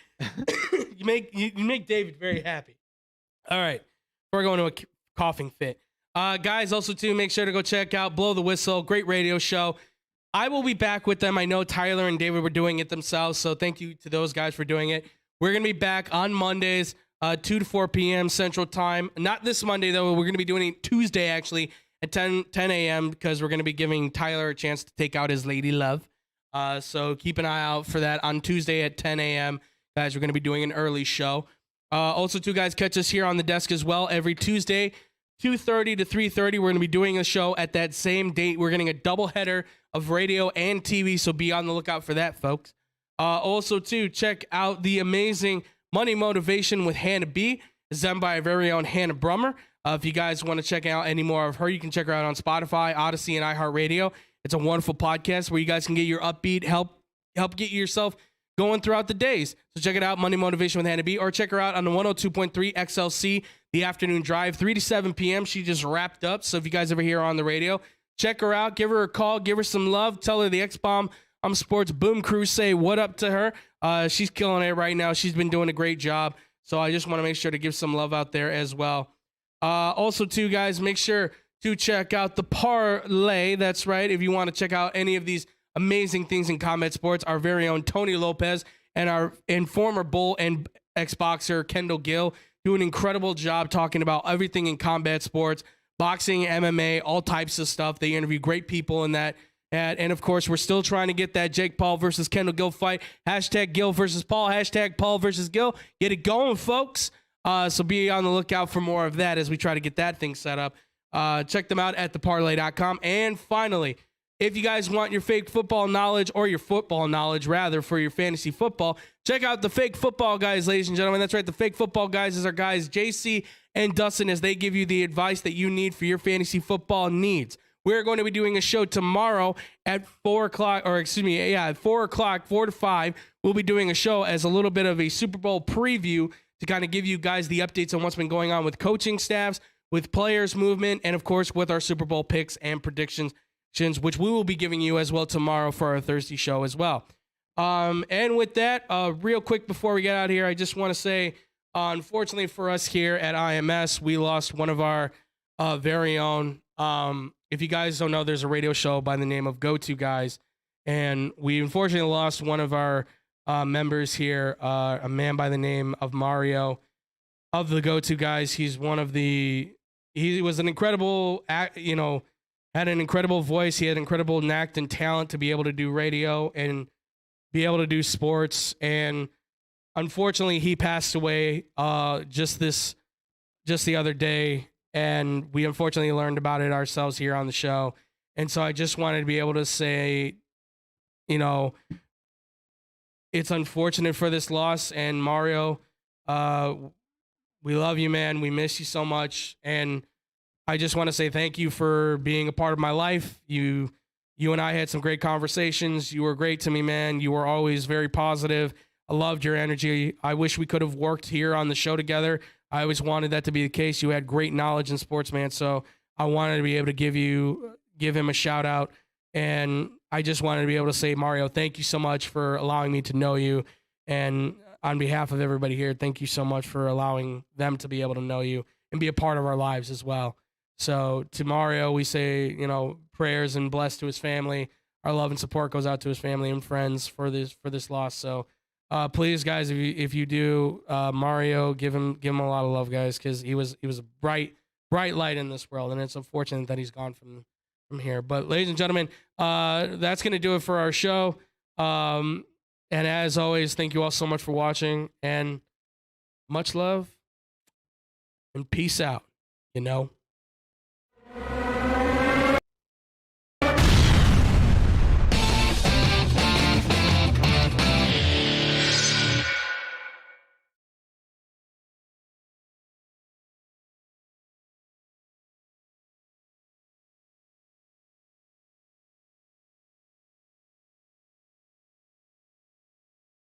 you make David very happy. All right, we're going to a coughing fit. Guys, also too, make sure to go check out Blow the Whistle. Great radio show. I will be back with them. I know Tyler and David were doing it themselves, so thank you to those guys for doing it. We're going to be back on Mondays, 2 to 4 p.m. Central Time. Not this Monday, though. We're going to be doing it Tuesday, actually, at 10 a.m. because we're going to be giving Tyler a chance to take out his lady love. So keep an eye out for that on Tuesday at 10 a.m. Guys, we're going to be doing an early show. Also, two guys, catch us here on the desk as well every Tuesday, 2:30 to 3:30. We're going to be doing a show at that same date. We're getting a double header of radio and TV, so be on the lookout for that, folks. Also, too, check out the amazing Money Motivation with Hannah B. It's done by our very own Hannah Brummer. If you guys want to check out any more of her, you can check her out on Spotify, Odyssey, and iHeartRadio. It's a wonderful podcast where you guys can get your upbeat, help get yourself going throughout the days. So check it out, Money Motivation with Hannah B, or check her out on the 102.3 XLC, the afternoon drive, 3 to 7 p.m. She just wrapped up. So if you guys ever hear her on the radio, check her out, give her a call, give her some love, tell her the X-Bomb Sports Boom Crew say what up to her. She's killing it right now. She's been doing a great job. So I just want to make sure to give some love out there as well. Also, too, guys, make sure to check out the Parlay. That's right. If you want to check out any of these amazing things in combat sports, our very own Tony Lopez and former Bull and ex-boxer Kendall Gill do an incredible job talking about everything in combat sports, boxing, MMA, all types of stuff. They interview great people in that. And of course, we're still trying to get that Jake Paul versus Kendall Gill fight. Hashtag Gill versus Paul. Hashtag Paul versus Gill. Get it going, folks. So be on the lookout for more of that as we try to get that thing set up. Check them out at theparlay.com. And finally, if you guys want your fake football knowledge, or your football knowledge, rather, for your fantasy football, check out the Fake Football Guys, ladies and gentlemen. That's right. The Fake Football Guys is our guys, JC and Dustin, as they give you the advice that you need for your fantasy football needs. We're going to be doing a show tomorrow at 4 o'clock, at 4 o'clock, 4 to 5. We'll be doing a show as a little bit of a Super Bowl preview to kind of give you guys the updates on what's been going on with coaching staffs, with players' movement, and of course with our Super Bowl picks and predictions, which we will be giving you as well tomorrow for our Thursday show as well. And with that, real quick before we get out of here, I just want to say, unfortunately for us here at IMS, we lost one of our very own. If you guys don't know, there's a radio show by the name of Go-To Guys, and we unfortunately lost one of our members here, a man by the name of Mario of the Go-To Guys. He was an incredible, had an incredible voice. He had incredible knack and talent to be able to do radio and be able to do sports. And unfortunately, he passed away just the other day. And we unfortunately learned about it ourselves here on the show. And so I just wanted to be able to say, it's unfortunate for this loss. And Mario, we love you, man. We miss you so much. And I just want to say thank you for being a part of my life. You and I had some great conversations. You were great to me, man. You were always very positive. I loved your energy. I wish we could have worked here on the show together. I always wanted that to be the case. You had great knowledge in sports, man. So I wanted to be able to give him a shout out. And I just wanted to be able to say, Mario, thank you so much for allowing me to know you. And on behalf of everybody here, thank you so much for allowing them to be able to know you and be a part of our lives as well. So to Mario, we say, prayers and bless to his family. Our love and support goes out to his family and friends for this loss. So please, guys, if you do, Mario, give him a lot of love, guys, because he was a bright light in this world, and it's unfortunate that he's gone from here. But ladies and gentlemen, that's gonna do it for our show. And as always, thank you all so much for watching, and much love and peace out.